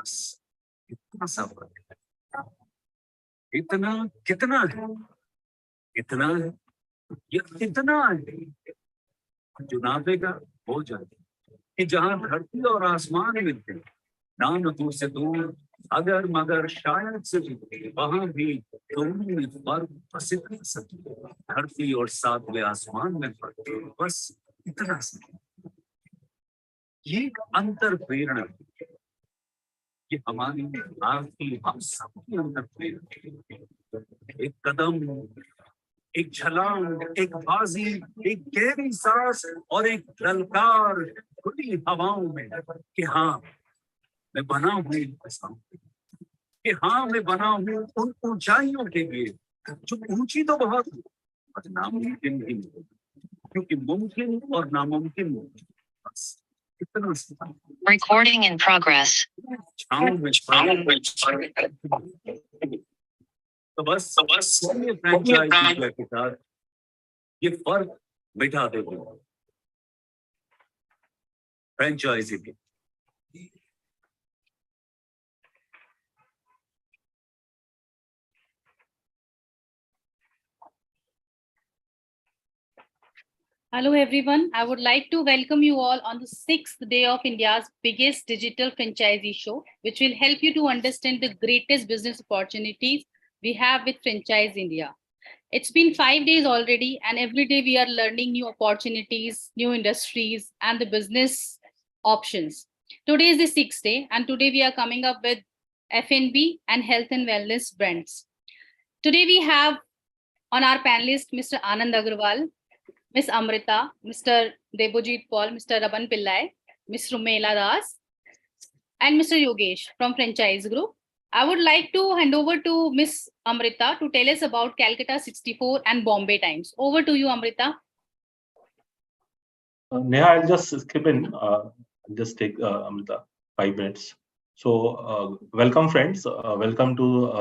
बस इतना सा फर्क है। इतना कितना है? इतना है, ये इतना है जो नापेगा हो जाए कि जहां धरती और आसमान मिलते हैं, नाम दूर से दूर, अगर मगर शायद से भी वहां भी दोनों में फर्क बस इतना सा, धरती और सातवें आसमान में फर्क बस इतना सा। ये एक अंतर प्रेरणा, ये हमारी आपकी हम सबकी अंतर प्रेरणा। एक कदम, एक छलांग, एक बाजी, एक गहरी सांस और एक ललकार खुली हवाओं में कि हाँ मैं बना हूं ऐसा, कि हाँ मैं बना हूं उन ऊंचाइयों के लिए जो ऊंची तो बहुत है, पर नामुमकिन भी नहीं, क्योंकि मुमकिन और नामुमकिन बस इतना सा। Recording in progress. तो बस ये फ्रेंचाइजी के साथ ये फर्क बिठा देते हैं फ्रेंचाइजी के। Hello everyone, I would like to welcome you all on the 6th day of India's biggest digital franchisee show, which will help you to understand the greatest business opportunities we have with Franchise India. It's been 5 days already, and every day we are learning new opportunities, new industries, and the business options. Today is the 6th day, and today we are coming up with F&B and health and wellness brands. Today we have on our panelist Mr. Anand Agarwal, Ms. Amrita, Mr. Debojit Paul, Mr. Raban Pillai, Ms. Rumela Das, and Mr. Yogesh from Franchise Group. I would like to hand over to Ms. Amrita to tell us about Calcutta 64 and Bombay Times. Over to you, Amrita. Neha, I'll just skip in, just take Amrita 5 minutes. So, welcome friends, welcome to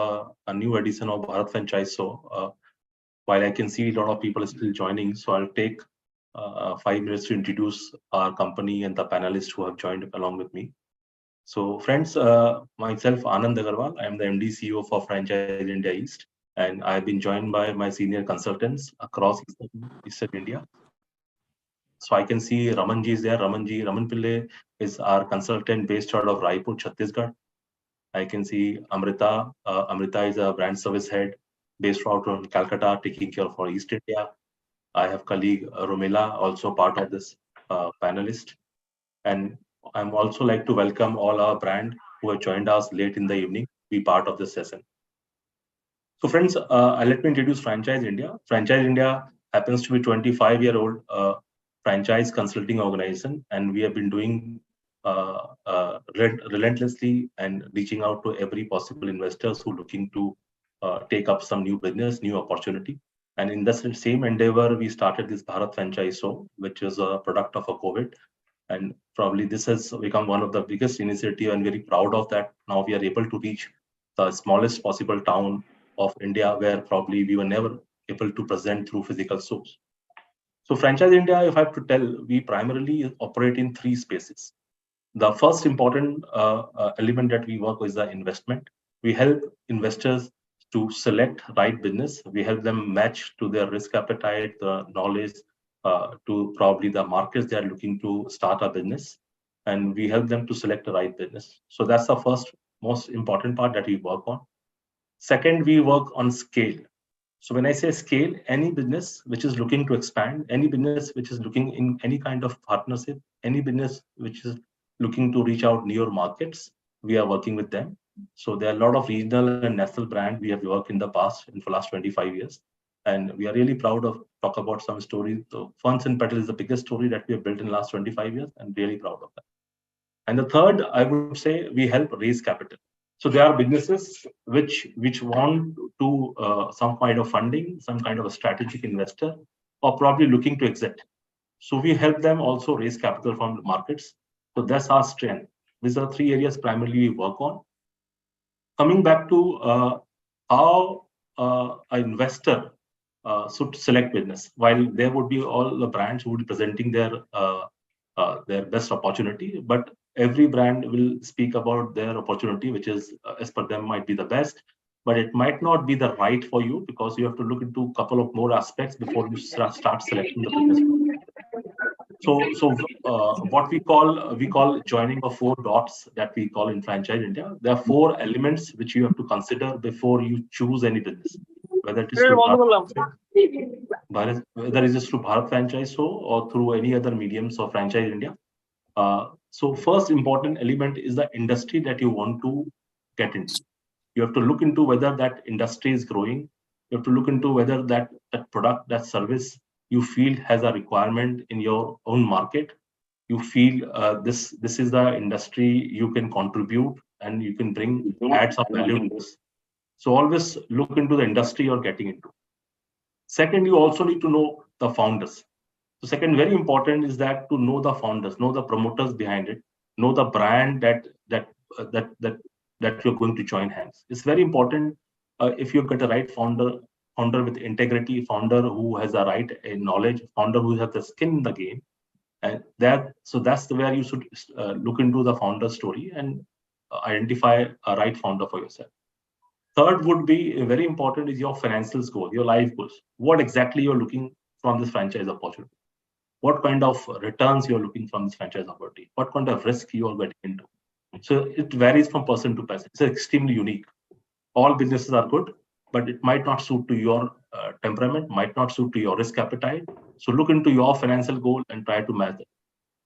a new edition of Bharat Franchise Show. While I can see a lot of people are still joining, so I'll take 5 minutes to introduce our company and the panelists who have joined along with me. So friends, myself Anand Agarwal, I am the MD CEO for Franchise India East, and I've been joined by my senior consultants across Eastern India. So I can see Ramanji is there. Raman Pillai is our consultant based out of Raipur, Chhattisgarh. I can see Amrita. Amrita is a brand service head based out of Calcutta, taking care for East India. I have colleague Rumela, also part of this panelist. And I'm also like to welcome all our brand who have joined us late in the evening, be part of this session. So friends, let me introduce Franchise India. Franchise India happens to be 25-year-old franchise consulting organization, and we have been doing relentlessly and reaching out to every possible investors who are looking to take up some new business, new opportunity. And in the same endeavor, we started this Bharat Franchise Show, which is a product of a COVID. And probably this has become one of the biggest initiative, and very proud of that. Now we are able to reach the smallest possible town of India, where probably we were never able to present through physical shows. So Franchise India, if I have to tell, we primarily operate in 3 spaces. The first important element that we work with is the investment. We help investors to select right business. We help them match to their risk appetite, the knowledge, to probably the markets they are looking to start a business, and we help them to select the right business. So that's the first most important part that we work on. Second, we work on scale. So when I say scale, any business which is looking to expand, any business which is looking in any kind of partnership, any business which is looking to reach out newer markets, we are working with them. So there are a lot of regional and national brands we have worked in the past, in the last 25 years. And we are really proud of talk about some stories. So Funds and Petal is the biggest story that we have built in the last 25 years, and really proud of that. And the third, I would say, we help raise capital. So there are businesses which want to some kind of funding, some kind of a strategic investor, or probably looking to exit. So we help them also raise capital from the markets. So that's our strength. These are 3 areas primarily we work on. Coming back to how an investor should select business, while there would be all the brands who would be presenting their best opportunity, but every brand will speak about their opportunity, which is as per them might be the best, but it might not be the right for you, because you have to look into a couple of more aspects before you start selecting the business. What we call joining of four dots that we call in Franchise India. There are four elements which you have to consider before you choose any business, whether it is through whether it is through Bharat Franchise Show or through any other mediums of Franchise India. So first important element is the industry that you want to get into. You have to look into whether that industry is growing. You have to look into whether that product, that service you feel has a requirement in your own market. You feel this is the industry you can contribute and you can add some value to this. So always look into the industry you're getting into. Second, you also need to know the founders. So second, very important is that to know the founders, know the promoters behind it, know the brand that you're going to join hands. It's very important if you get the right founder with integrity, founder who has the right knowledge, founder who has the skin in the game, and that's where you should look into the founder story and identify a right founder for yourself. Third would be very important is your financial goal, your life goals. What exactly you're looking from this franchise opportunity? What kind of returns you're looking from this franchise opportunity? What kind of risk you are getting into? So it varies from person to person. It's extremely unique. All businesses are good, but it might not suit to your temperament, might not suit to your risk appetite. So look into your financial goal and try to match it.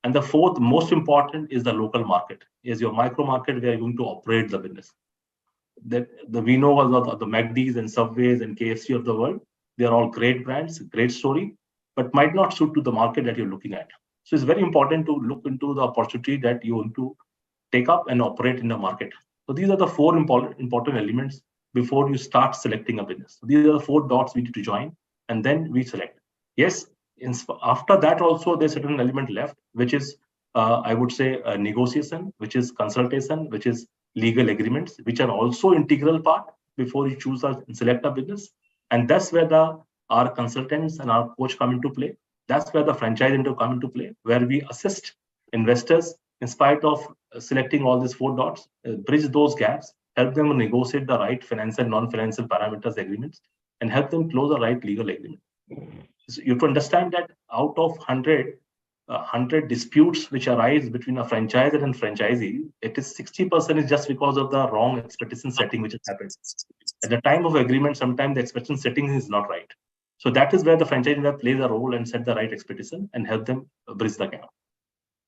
And the fourth, most important, is the local market. Is your micro market where you're going to operate the business. We know of the McDs and Subways and KFC of the world. They are all great brands, great story, but might not suit to the market that you're looking at. So it's very important to look into the opportunity that you want to take up and operate in the market. So these are the four important elements before you start selecting a business. So these are the four dots we need to join, and then we select. Yes, after that also there's a certain element left, which is I would say negotiation, which is consultation, which is legal agreements, which are also integral part before you choose and select a business. And that's where our consultants and our coach come into play. That's where the franchise come into play, where we assist investors in spite of selecting all these four dots, bridge those gaps, help them negotiate the right financial and non-financial parameters agreements, and help them close the right legal agreement. So you have to understand that out of 100 disputes which arise between a franchisor and franchisee, it is 60% is just because of the wrong expectation setting which has happened. At the time of agreement, sometimes the expectation setting is not right. So that is where the franchise plays a role and set the right expectation and help them bridge the gap.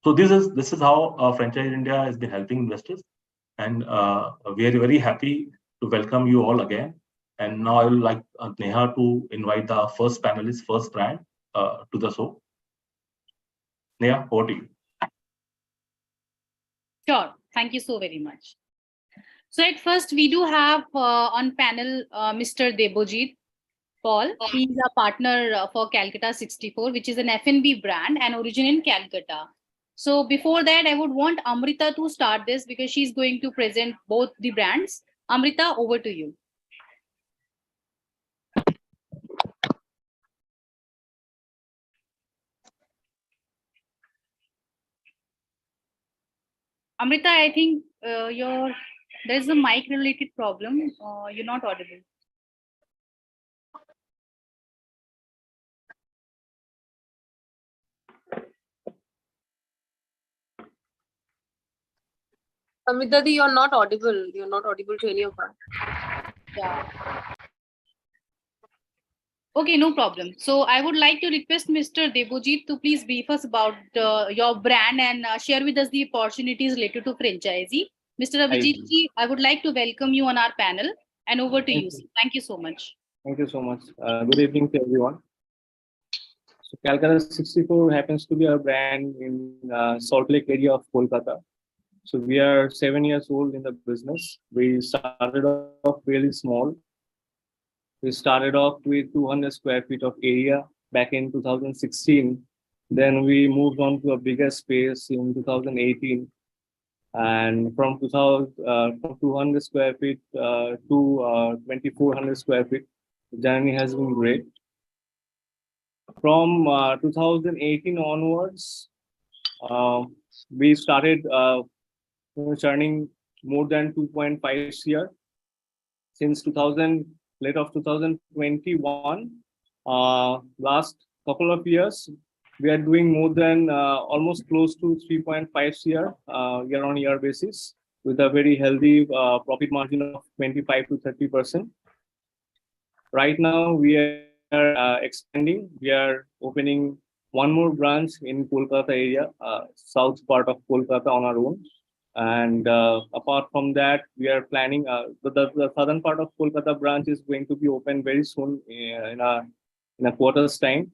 So this is how Franchise India has been helping investors, and we are very happy to welcome you all again. And now I would like Neha to invite the first panelist, first brand to the show. Neha, over to you. Sure. Thank you so very much. So at first, we do have on panel Mr. Debojit Paul. He is a partner for Calcutta 64, which is an F&B brand and origin in Calcutta. So before that, I would want Amrita to start this because she's going to present both the brands. Amrita, over to you. Amrita, I think there's a mic related problem. You're not audible. Amrita, you're not audible. You're not audible to any of us. Yeah. Okay, no problem. So I would like to request Mr. Debojit to please brief us about your brand and share with us the opportunities related to franchisee. Mr. Abhijit ji, I would like to welcome you on our panel, and over to you. Thank you so much. Thank you so much. Good evening to everyone. So Calcutta 64 happens to be our brand in Salt Lake area of Kolkata. So we are 7 years old in the business. We started off really small. We started off with 200 square feet of area back in 2016. Then we moved on to a bigger space in 2018. And from 200 square feet to 2,400 square feet, the journey has been great. From 2018 onwards, we started churning more than 2.5 CR since 2000, late of 2021. Last couple of years, we are doing more than almost close to 3.5 CR year-on-year basis with a very healthy profit margin of 25 to 30%. Right now, we are expanding. We are opening one more branch in Kolkata area, south part of Kolkata on our own. And apart from that, we are planning the southern part of Kolkata branch is going to be open very soon in a quarter's time.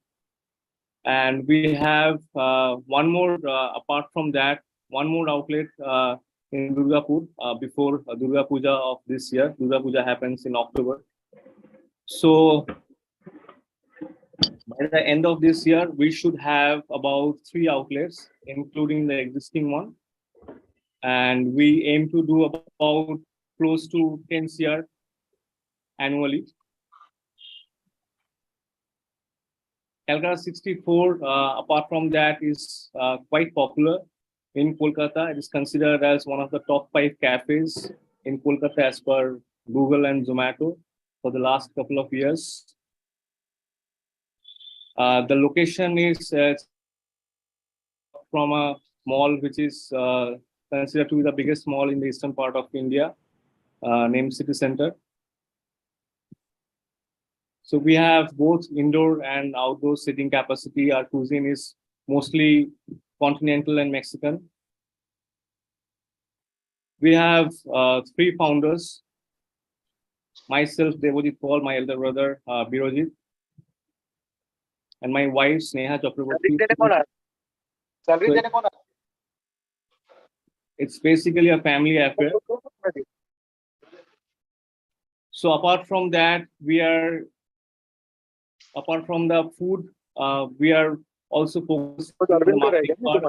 And we have one more, apart from that, one more outlet in Durgapur before Durga Puja of this year. Durga Puja happens in October. So by the end of this year, we should have about 3 outlets, including the existing one. And we aim to do about close to 10 CR annually. Calcutta 64, apart from that, is quite popular in Kolkata. It is considered as one of the top 5 cafes in Kolkata as per Google and Zomato for the last couple of years. The location is from a mall which is considered to be the biggest mall in the eastern part of India, named City Center. So we have both indoor and outdoor seating capacity. Our cuisine is mostly continental and Mexican. We have 3 founders. Myself, Devojit Paul, my elder brother, Birojit, and my wife, Sneha Chakraborty. So it's basically a family affair. So apart from that, apart from the food, we are also focused on the marketing part.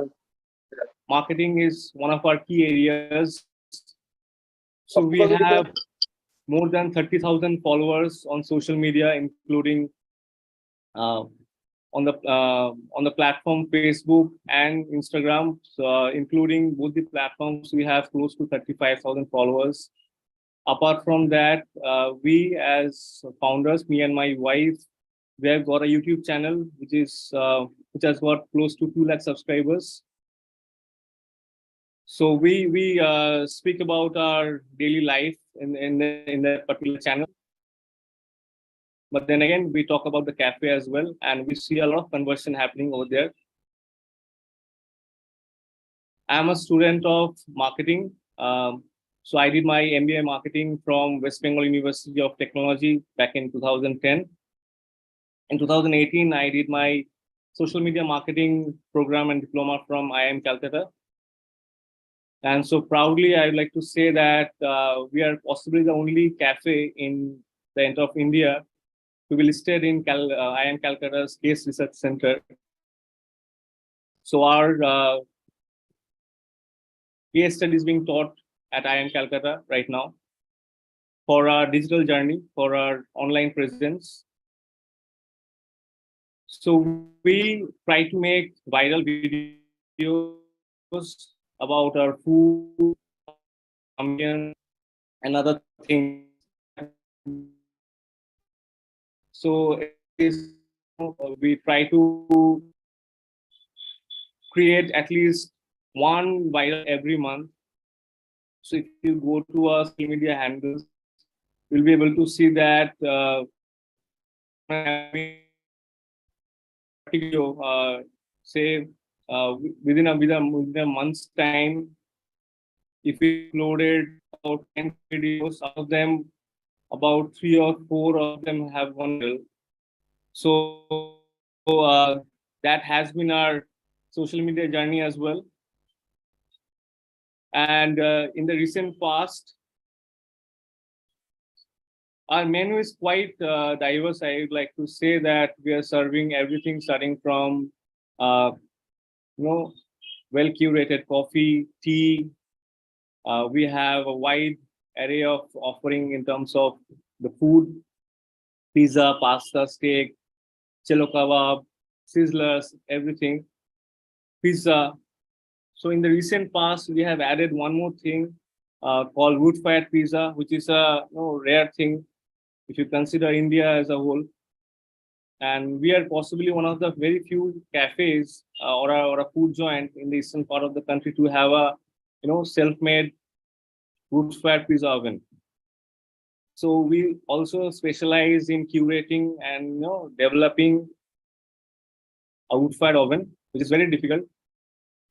Marketing is one of our key areas. So we have more than 30,000 followers on social media, including on the platform Facebook and Instagram. So, including both the platforms, we have close to 35,000 followers. Apart from that, we as founders, me and my wife, we have got a YouTube channel which has got close to 2 lakh subscribers. So we speak about our daily life in that particular channel. But then again, we talk about the cafe as well, and we see a lot of conversion happening over there. I'm a student of marketing. So I did my MBA marketing from West Bengal University of Technology back in 2010. In 2018, I did my social media marketing program and diploma from IIM Calcutta. And so proudly, I would like to say that we are possibly the only cafe in the entire of India to be listed in IIM Calcutta's Case Research Center. So our case study is being taught at IIM Calcutta right now for our digital journey, for our online presence. So we try to make viral videos about our food, and other things. So we try to create at least one viral every month. So if you go to our social media handles, you'll be able to see that say within a month's time, if we uploaded about 10 videos, out of them, about 3 or 4 of them have one reel. So that has been our social media journey as well. And in the recent past, our menu is quite diverse. I would like to say that we are serving everything starting from well curated coffee, tea. We have a wide array of offering in terms of the food: pizza, pasta, steak, cello kebab, sizzlers, everything. Pizza. So in the recent past, we have added one more thing called wood-fired pizza, which is a rare thing if you consider India as a whole. And we are possibly one of the very few cafes or a food joint in the eastern part of the country to have a self-made wood-fired pizza oven. So we also specialize in curating and developing a wood-fired oven, which is very difficult.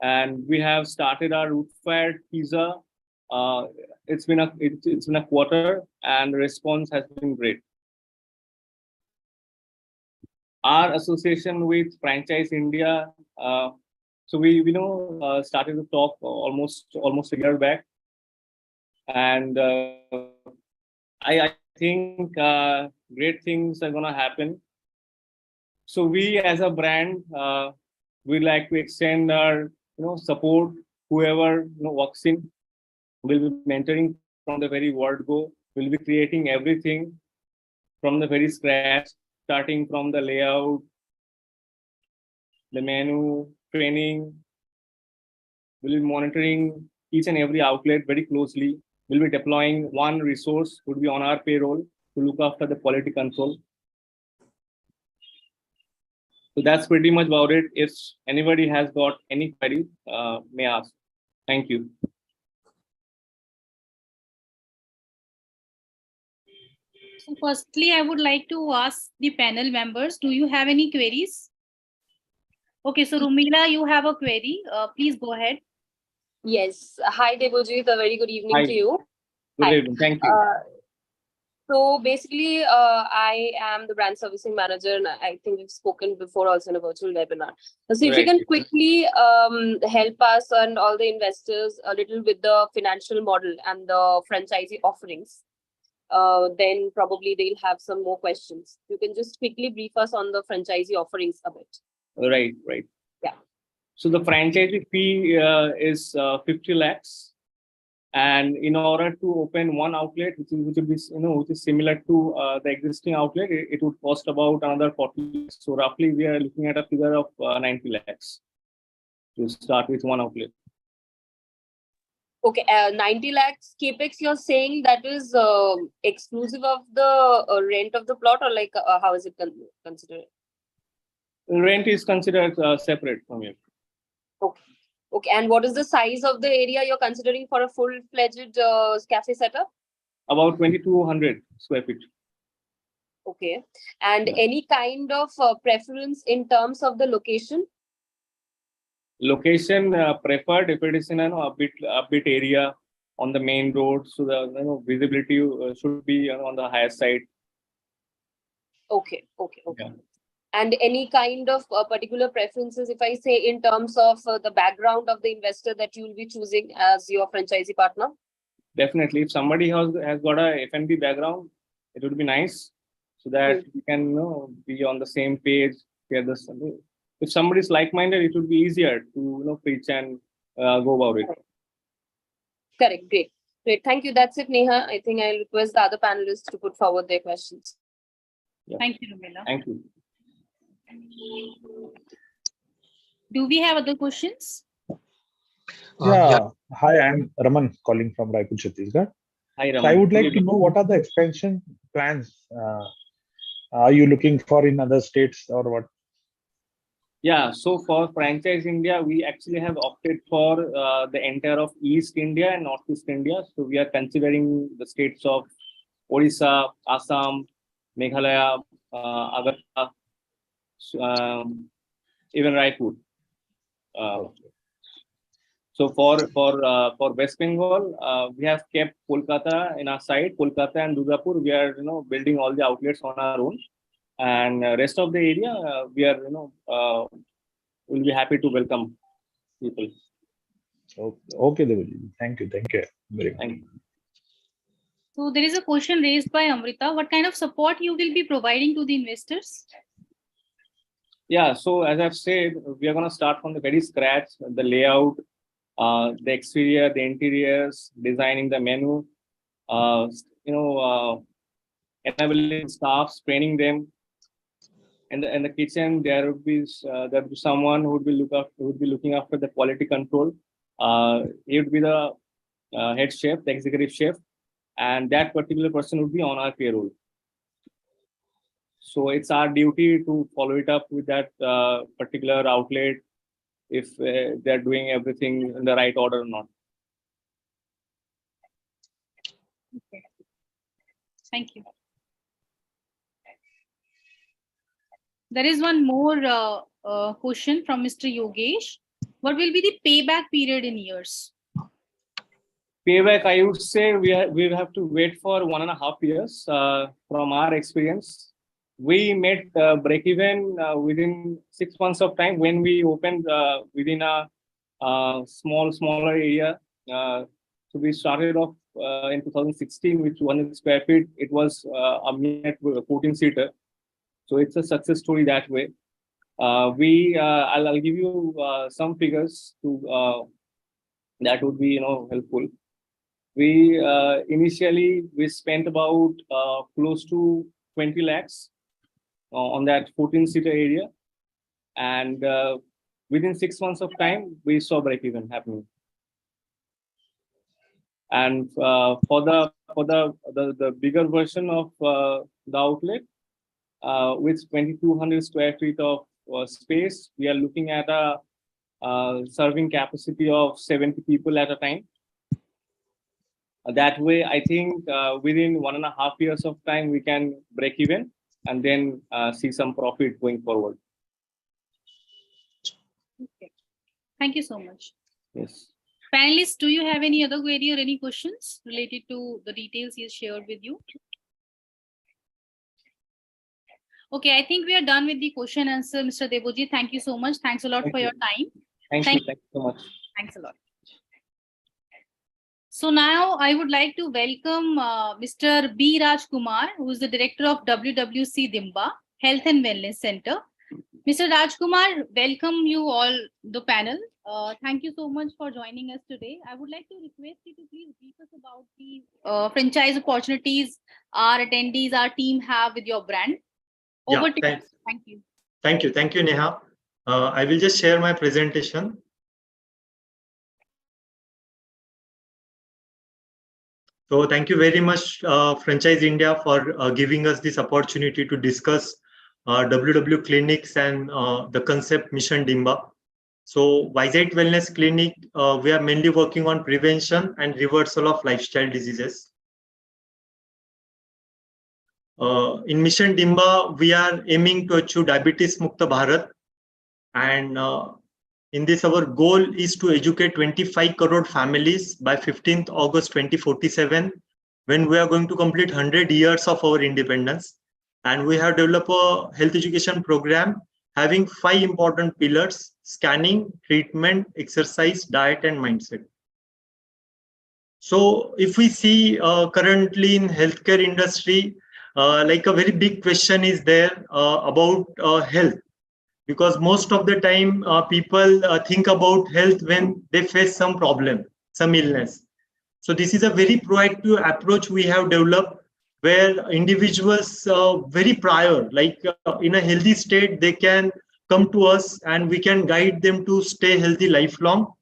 And we have started our wood-fired pizza. It's been a quarter, and the response has been great. Our association with Franchise India, so we started to talk almost a year back, and I think great things are gonna happen. So we as a brand, we like to extend our support. Whoever walks in, will be mentoring from the very word go. We'll be creating everything from the very scratch, starting from the layout, the menu, training. We'll be monitoring each and every outlet very closely. We'll be deploying one resource, would be on our payroll, to look after the quality control. So that's pretty much about it. If anybody has got any query, may ask. Thank you. So firstly, I would like to ask the panel members, do you have any queries? Okay, so Rumila, you have a query. Please go ahead. Yes. Hi, Debojit. A very good evening Hi. to you. Good Hi. evening. Thank you. So basically, I am the brand servicing manager, and I think we've spoken before also in a virtual webinar. So if you can quickly help us and all the investors a little with the financial model and the franchisee offerings, then probably they'll have some more questions. You can just quickly brief us on the franchisee offerings a bit. Right. Yeah. So the franchisee fee is 50 lakhs. And in order to open one outlet, which is similar to the existing outlet, it would cost about another 40 lakhs. So roughly, we are looking at a figure of 90 lakhs to start with one outlet. Okay, 90 lakhs capex, you're saying that is exclusive of the rent of the plot, or like how is it considered? Rent is considered separate from it. Okay, and what is the size of the area you're considering for a full-fledged cafe setup? About 2,200 square feet. Okay, and Yeah. any kind of preference in terms of the location? Location preferred if it is in a bit area on the main road, so the visibility should be on the higher side. Okay. Yeah. And any kind of particular preferences, if I say in terms of the background of the investor that you will be choosing as your franchisee partner? Definitely, if somebody has got a F&B background, it would be nice, so that we can be on the same page. If somebody is like-minded, it would be easier to pitch and go about it. Correct. Great. Thank you. That's it, Neha. I think I'll request the other panelists to put forward their questions. Yeah. Thank you, Rumila. Thank you. Do we have other questions? Yeah. Hi, I'm Raman calling from Raipur, Chhattisgarh. Hi, Raman. So I would like to know what are the expansion plans are you looking for in other states or what? Yeah, so for Franchise India, we actually have opted for the entire of East India and Northeast India. So we are considering the states of Odisha, Assam, Meghalaya, Agartala, even Raipur. So for West Bengal, we have kept Kolkata in our side. Kolkata and Durgapur, we are building all the outlets on our own, and rest of the area we are will be happy to welcome people. Okay, Devaji. Thank you very much. Thank you. So there is a question raised by Amrita. What kind of support you will be providing to the investors? Yeah, so as I've said, we are going to start from the very scratch, the layout, the exterior, the interiors, designing the menu, enabling staffs, training them. In the kitchen, there would be someone who would be looking after the quality control. He would be the head chef, the executive chef, and that particular person would be on our payroll. So it's our duty to follow it up with that particular outlet if they're doing everything in the right order or not. Okay. Thank you. There is one more question from Mr. Yogesh. What will be the payback period in years? Payback, I would say we'll have to wait for 1.5 years. From our experience, we made break even within 6 months of time when we opened within a smaller area. So we started off in 2016 with 200 square feet. It was a mere 14-seater. So it's a success story that way. I'll give you some figures to that would be helpful. We initially we spent about close to 20 lakhs on that 14-seater area, and within 6 months of time we saw break even happening. And for the bigger version of the outlet, with 2,200 square feet of space, we are looking at a serving capacity of 70 people at a time. That way, I think within 1.5 years of time, we can break even and then see some profit going forward. Okay. Thank you so much. Yes. Panelists, do you have any other query or any questions related to the details he has shared with you? Okay, I think we are done with the question and answer, Mr. Deboji. Thank you so much. Thanks a lot for your time. Thank you so much. Thanks a lot. So now I would like to welcome Mr. B. Raj Kumar, who is the director of WWC Dimba Health and Wellness Center. Mr. Raj Kumar, welcome you all the panel. Thank you so much for joining us today. I would like to request you to please brief us about the franchise opportunities our attendees, our team have with your brand. Over to you. Thank you. Thank you. Thank you, Neha. I will just share my presentation. So thank you very much, Franchise India, for giving us this opportunity to discuss WW Clinics and the concept Mission Dimba. So Visite Wellness Clinic, we are mainly working on prevention and reversal of lifestyle diseases. In Mission Dimba, we are aiming to achieve Diabetes Mukta Bharat. And in this, our goal is to educate 25 crore families by 15th August 2047, when we are going to complete 100 years of our independence. And we have developed a health education program having 5 important pillars: scanning, treatment, exercise, diet, and mindset. So if we see currently in healthcare industry, like a very big question is there about health, because most of the time people think about health when they face some problem, some illness. So this is a very proactive approach we have developed, where individuals very prior, like in a healthy state, they can come to us and we can guide them to stay healthy lifelong.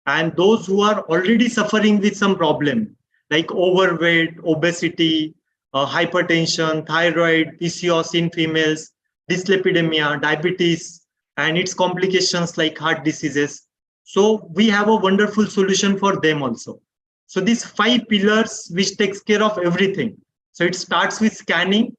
And those who are already suffering with some problem like overweight, obesity, hypertension, thyroid, PCOS in females, dyslipidemia, diabetes, and its complications like heart diseases. So we have a wonderful solution for them also. So these 5 pillars which takes care of everything. So it starts with scanning.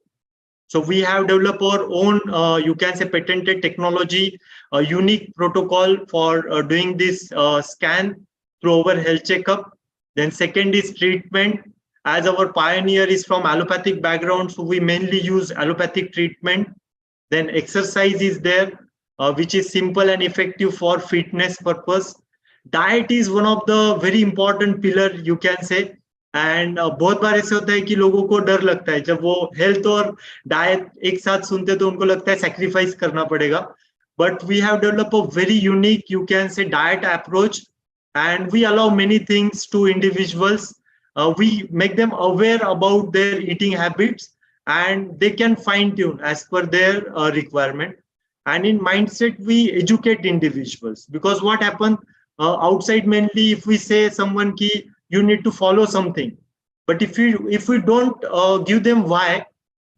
So we have developed our own, you can say, patented technology, a unique protocol for doing this scan through our health checkup. Then second is treatment. As our pioneer is from allopathic background, so we mainly use allopathic treatment. Then exercise is there, which is simple and effective for fitness purpose. Diet is one of the very important pillar, you can say. And बहुत बार ऐसे होता है कि लोगों को डर लगता है जब वो हेल्थ और डाइट एक साथ सुनते तो उनको लगता है सैक्रिफाइस करना पड़ेगा. But we have developed a very unique, you can say, diet approach, and we allow many things to individuals. We make them aware about their eating habits, and they can fine tune as per their requirement. And in mindset, we educate individuals, because what happens, outside mainly if we say someone ki you need to follow something, but if we don't give them why,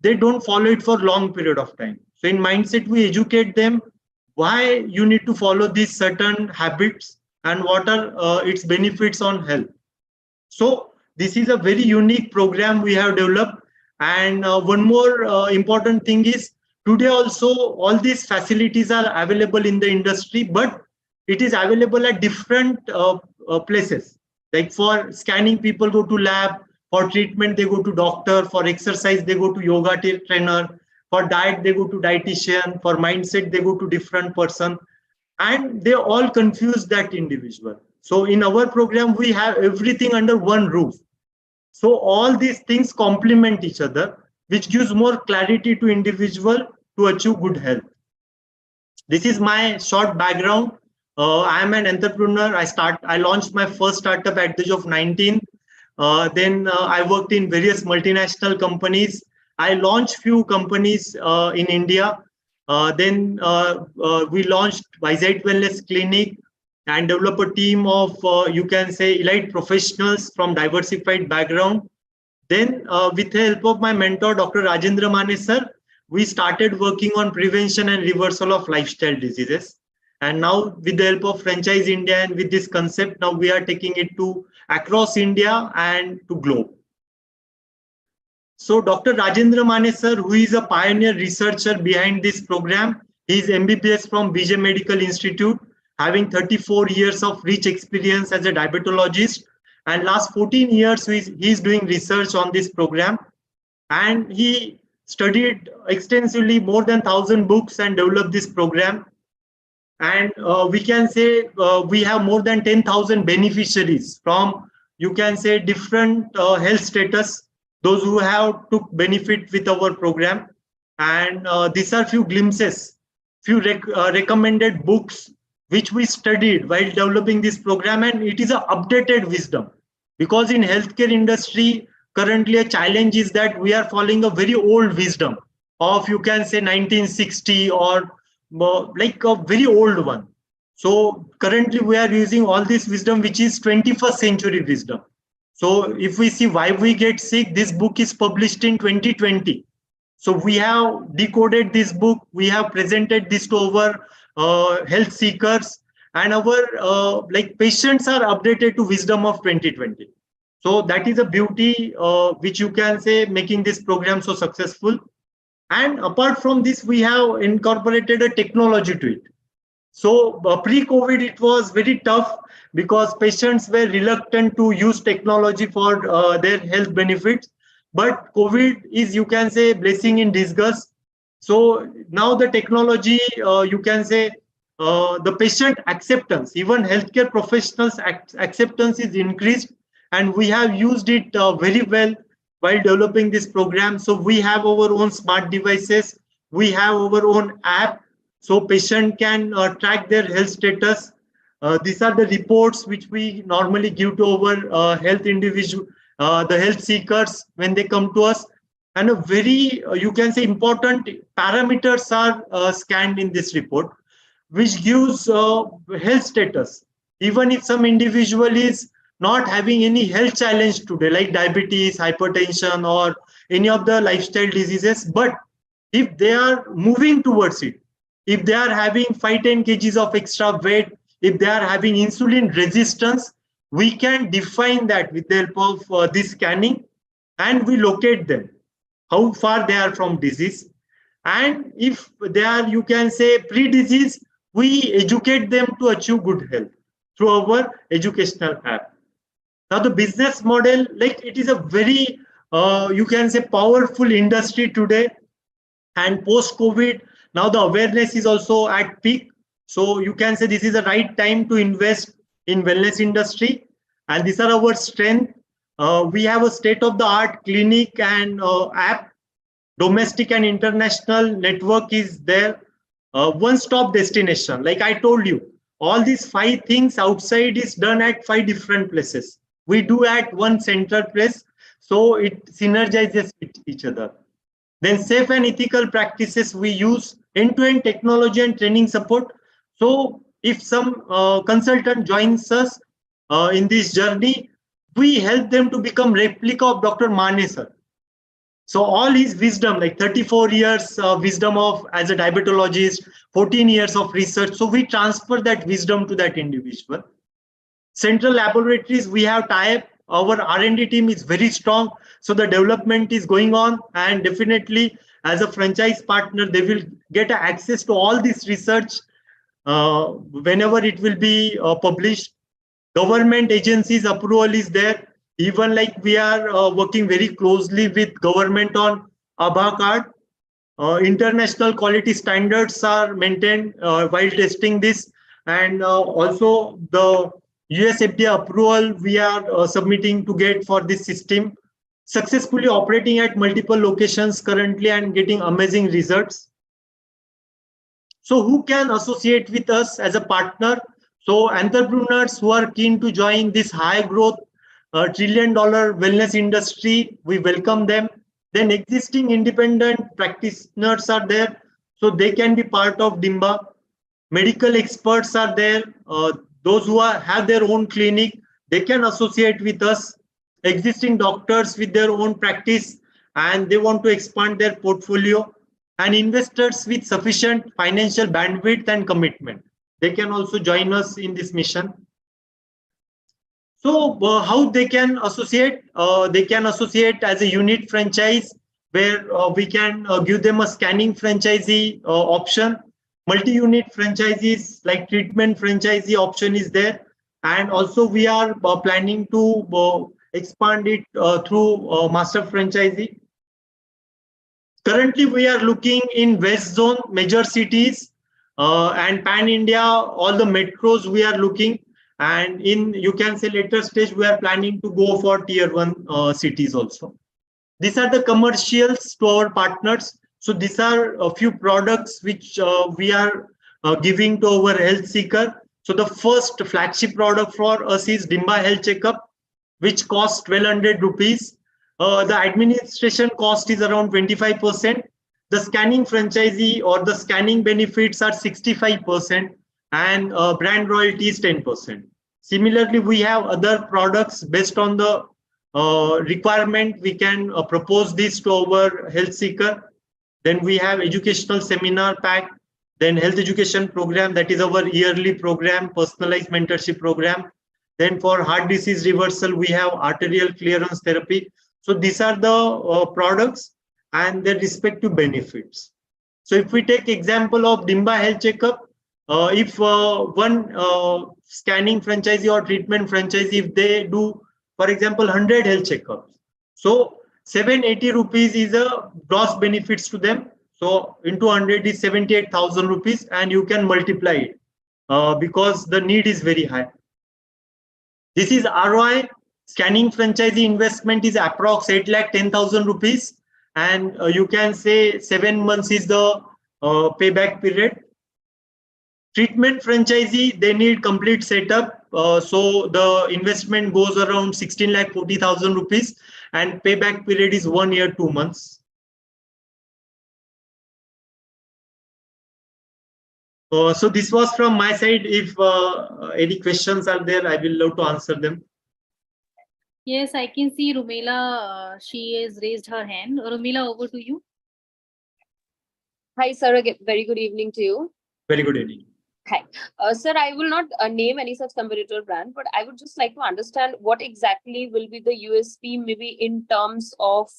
they don't follow it for long period of time. So in mindset we educate them why you need to follow these certain habits and what are its benefits on health. So this is a very unique program we have developed. And one more important thing is today also all these facilities are available in the industry, but it is available at different places. Like for scanning, people go to lab. For treatment, they go to doctor. For exercise, they go to yoga trainer. For diet, they go to dietitian. For mindset, they go to different person. And they all confuse that individual. So in our program, we have everything under one roof. So all these things complement each other, which gives more clarity to individual to achieve good health. This is my short background. I am an entrepreneur. I launched my first startup at the age of 19. Then I worked in various multinational companies. I launched few companies in India. Then we launched FIHL Wellness Clinic and developed a team of, you can say, elite professionals from diversified background. Then with the help of my mentor, Dr. Rajendra Mane sir, we started working on prevention and reversal of lifestyle diseases. And now with the help of Franchise India and with this concept, now we are taking it to across India and to globe. So Dr. Rajendra Mane sir, who is a pioneer researcher behind this program, he is MBBS from BJ Medical Institute, having 34 years of rich experience as a diabetologist. And last 14 years, he is doing research on this program. And he studied extensively more than 1,000 books and developed this program. And we can say we have more than 10,000 beneficiaries from, you can say, different health status, those who have took benefit with our program. And these are few glimpses, few recommended books which we studied while developing this program. And it is an updated wisdom, because in healthcare industry, currently a challenge is that we are following a very old wisdom of, you can say, 1960 or like a very old one. So currently we are using all this wisdom, which is 21st century wisdom. So if we see why we get sick, this book is published in 2020. So we have decoded this book, we have presented this to our health seekers, and our like patients are updated to wisdom of 2020. So that is a beauty which you can say making this program so successful. And apart from this, we have incorporated a technology to it. So pre-COVID, it was very tough because patients were reluctant to use technology for their health benefits. But COVID is, you can say, blessing in disguise. So now the technology, you can say, the patient acceptance, even healthcare professionals acceptance is increased, and we have used it very well while developing this program. So we have our own smart devices, we have our own app, so patient can track their health status. These are the reports which we normally give to our health individual, the health seekers when they come to us. And a very, you can say, important parameters are scanned in this report, which gives health status. Even if some individual is not having any health challenge today, like diabetes, hypertension, or any of the lifestyle diseases, but if they are moving towards it, if they are having 5-10 kgs of extra weight, if they are having insulin resistance, we can define that with the help of this scanning, and we locate them, how far they are from disease. And if they are, you can say, pre-disease, we educate them to achieve good health through our educational app. Now the business model, like it is a very, you can say, powerful industry today. And post-COVID, now the awareness is also at peak. So you can say this is the right time to invest in wellness industry. And these are our strength. We have a state-of-the-art clinic and app. Domestic and international network is there. One-stop destination. Like I told you, all these 5 things outside is done at 5 different places. We do at one central place, so it synergizes with each other. Then safe and ethical practices, we use end-to-end technology and training support. So if some consultant joins us in this journey, we help them to become replica of Dr. Mane sir. So all his wisdom, like 34 years wisdom of as a diabetologist, 14 years of research. So we transfer that wisdom to that individual. Central laboratories, we have tie-up. Our R&D team is very strong. So the development is going on, and definitely as a franchise partner, they will get access to all this research whenever it will be published. Government agencies approval is there. Even like we are working very closely with government on Abha card. International quality standards are maintained while testing this, and also the US FDA approval we are submitting to get for this system. Successfully operating at multiple locations currently and getting amazing results. So who can associate with us as a partner? So entrepreneurs who are keen to join this high growth $1 trillion wellness industry, we welcome them. Then existing independent practitioners are there, so they can be part of DIMBA. Medical experts are there. Those who have their own clinic, they can associate with us. Existing doctors with their own practice and they want to expand their portfolio, and investors with sufficient financial bandwidth and commitment, they can also join us in this mission. So how they can associate? They can associate as a unit franchise where we can give them a scanning franchisee option. Multi-unit franchises like treatment franchisee option is there. And also we are planning to expand it through master franchisee. Currently, we are looking in West Zone, major cities, and Pan-India, all the metros we are looking. And in, you can say later stage, we are planning to go for tier 1 cities also. These are the commercials to our partners. So these are a few products which we are giving to our health seeker. So the first flagship product for us is DIMBA Health Checkup, which costs 1200 rupees. The administration cost is around 25%. The scanning franchisee or the scanning benefits are 65%, and brand royalty is 10%. Similarly, we have other products based on the requirement. We can propose this to our health seeker. Then we have educational seminar pack, then health education program, that is our yearly program, personalized mentorship program. Then for heart disease reversal, we have arterial clearance therapy. So these are the products and their respective benefits. So if we take example of DIMBA Health Checkup, if one scanning franchisee or treatment franchisee, if they do, for example, 100 health checkups, so 780 rupees is a gross benefits to them. So into 100 is 78,000 rupees, and you can multiply it because the need is very high. This is ROI. Scanning franchisee investment is approx 8,10,000 rupees, and you can say 7 months is the payback period. Treatment franchisee, they need complete setup, so the investment goes around 16,40,000 rupees, and payback period is 1 year 2 months. So this was from my side. If any questions are there, I will love to answer them. Yes, I can see Rumela. She has raised her hand. Rumela, over to you. Hi, sir. Very good evening to you. Very good evening. Hi. Sir, I will not name any such competitor brand, but I would just like to understand what exactly will be the USP, maybe in terms of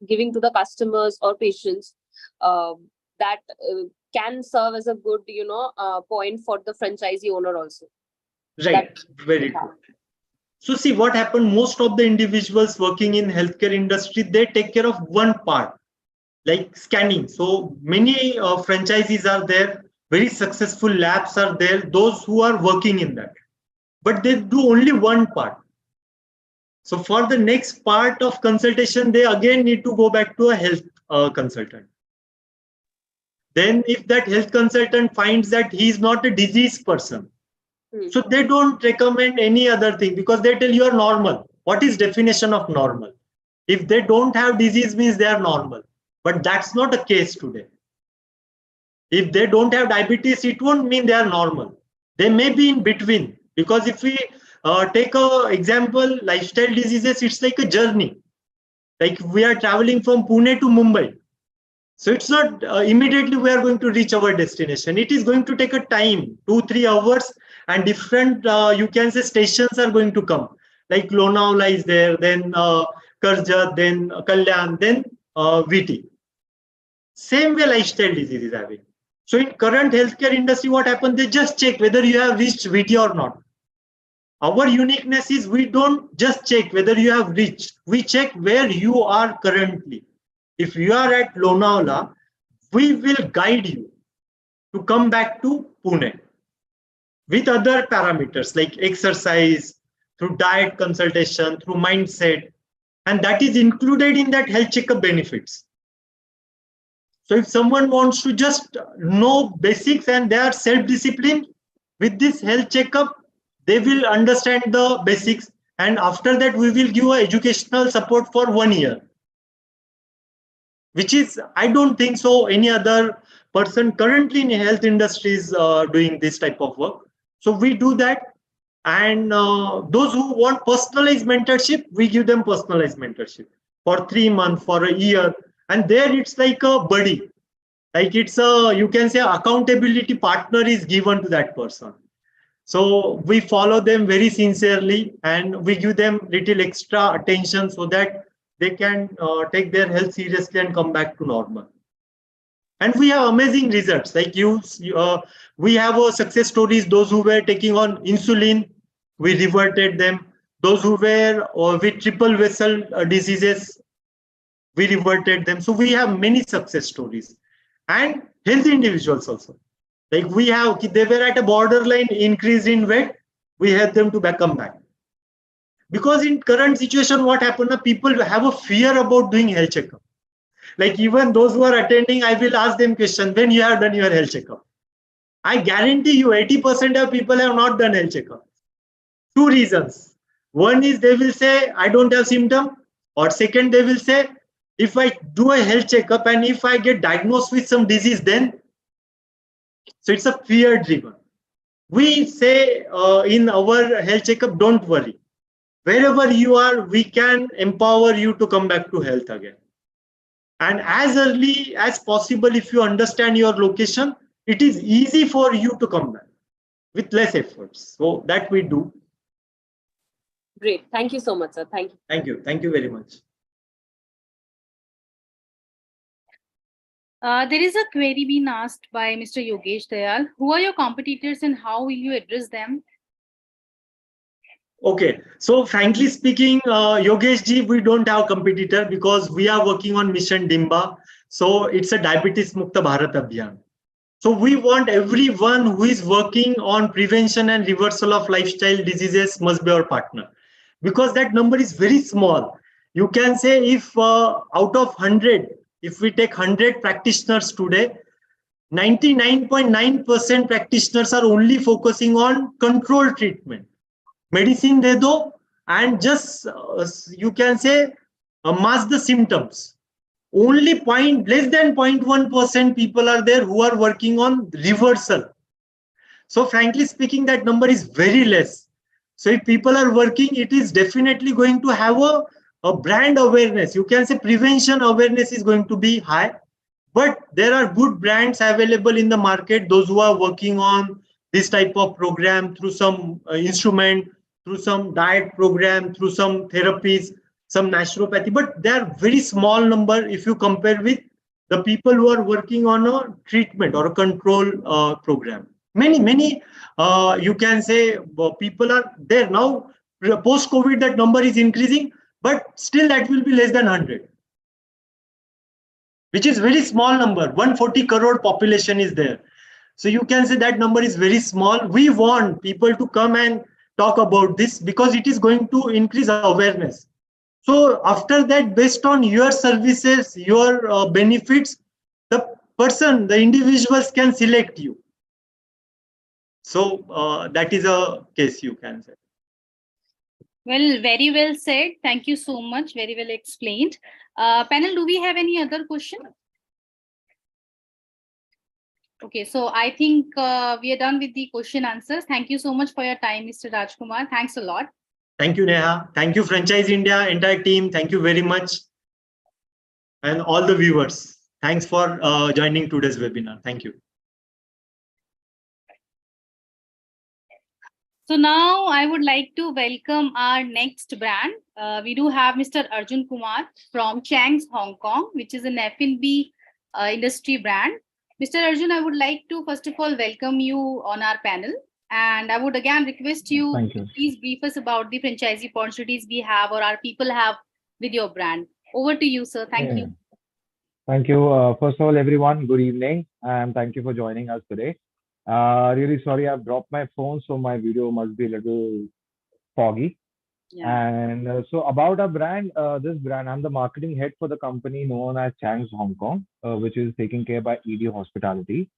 giving to the customers or patients that can serve as a good, point for the franchisee owner also. Right. Very good. So see what happened, most of the individuals working in healthcare industry, they take care of one part, like scanning. So many franchisees are there, very successful labs are there, those who are working in that, but they do only one part. So for the next part of consultation, they again need to go back to a health consultant. Then if that health consultant finds that he is not a disease person, so they don't recommend any other thing, because they tell you are normal. What is definition of normal? If they don't have disease, means they are normal. But that's not the case today. If they don't have diabetes, it won't mean they are normal. They may be in between, because if we take a example, lifestyle diseases, it's like a journey. Like we are traveling from Pune to Mumbai. So it's not immediately we are going to reach our destination. It is going to take a time, 2-3 hours, and different, you can say, stations are going to come. Like Lonavala is there, then Karjat, then Kalyan, then VT. Same way lifestyle disease is having. So in current healthcare industry, what happens? They just check whether you have reached VT or not. Our uniqueness is we don't just check whether you have reached. We check where you are currently. If you are at Lonavala, we will guide you to come back to Pune with other parameters like exercise, through diet consultation, through mindset, and that is included in that health checkup benefits. So if someone wants to just know basics and they are self-disciplined with this health checkup, they will understand the basics, and after that we will give educational support for 1 year, which is, I don't think so any other person currently in health industry is doing this type of work. So we do that, and those who want personalized mentorship, we give them personalized mentorship for 3 months, for a year, and there it's like a buddy, like it's a, you can say, accountability partner is given to that person. So we follow them very sincerely, and we give them little extra attention so that they can take their health seriously and come back to normal. And we have amazing results. Like we have success stories. Those who were taking on insulin, we reverted them. Those who were with triple vessel diseases, we reverted them. So we have many success stories, and healthy individuals also. Like we have, they were at a borderline increase in weight, we help them to come back. Because in current situation, what happened? People have a fear about doing health checkup. Like even those who are attending, I will ask them question, when you have done your health checkup? I guarantee you 80% of people have not done health checkup. 2 reasons. One is they will say, I don't have symptom. Or second, they will say, if I do a health checkup and if I get diagnosed with some disease, then. So it's a fear driven. We say in our health checkup, don't worry. Wherever you are, we can empower you to come back to health again. And as early as possible, if you understand your location, it is easy for you to come back with less efforts. So that we do. Great. Thank you so much, sir. Thank you. Thank you. Thank you very much. There is a query being asked by Mr. Yogesh Dayal. Who are your competitors and how will you address them? Okay, so frankly speaking, Yogesh ji, we don't have competitor because we are working on Mission Dimba. So it's a Diabetes Mukta Bharat Abhiyan. So we want everyone who is working on prevention and reversal of lifestyle diseases must be our partner, because that number is very small. You can say if out of 100, if we take 100 practitioners today, 99.9% practitioners are only focusing on control treatment. Medicine de do and just you can say mask the symptoms. Only less than 0.1% people are there who are working on reversal. So frankly speaking, that number is very less. So if people are working, it is definitely going to have a brand awareness. You can say prevention awareness is going to be high, but there are good brands available in the market. Those who are working on this type of program through some instrument, through some diet program, through some therapies, some naturopathy, but they are very small number if you compare with the people who are working on a treatment or a control program. Many, you can say people are there now. Post-COVID, that number is increasing, but still that will be less than 100, which is very small number. 140 crore population is there. So you can say that number is very small. We want people to come and talk about this because it is going to increase awareness. So after that, based on your services, your benefits, the person, the individuals can select you. So that is a case you can say. Well, very well said. Thank you so much. Very well explained. Panel, do we have any other question? Okay, so I think we are done with the question answers. Thank you so much for your time, Mr. Rajkumar. Thanks a lot. Thank you, Neha. Thank you, Franchise India, entire team. Thank you very much. And all the viewers. Thanks for joining today's webinar. Thank you. So now I would like to welcome our next brand. We do have Mr. Arjun Kumar from Chang's Hong Kong, which is an F&B industry brand. Mr. Arjun, I would like to first of all welcome you on our panel. And I would again request you, to please brief us about the franchisee opportunities we have or our people have with your brand. Over to you, sir. Thank you. Thank you. First of all, everyone, good evening, and thank you for joining us today. Really sorry, I've dropped my phone, so my video must be a little foggy. Yeah. And so about our brand, this brand, I'm the marketing head for the company known as Chang's Hong Kong, which is taken care by ED Hospitality.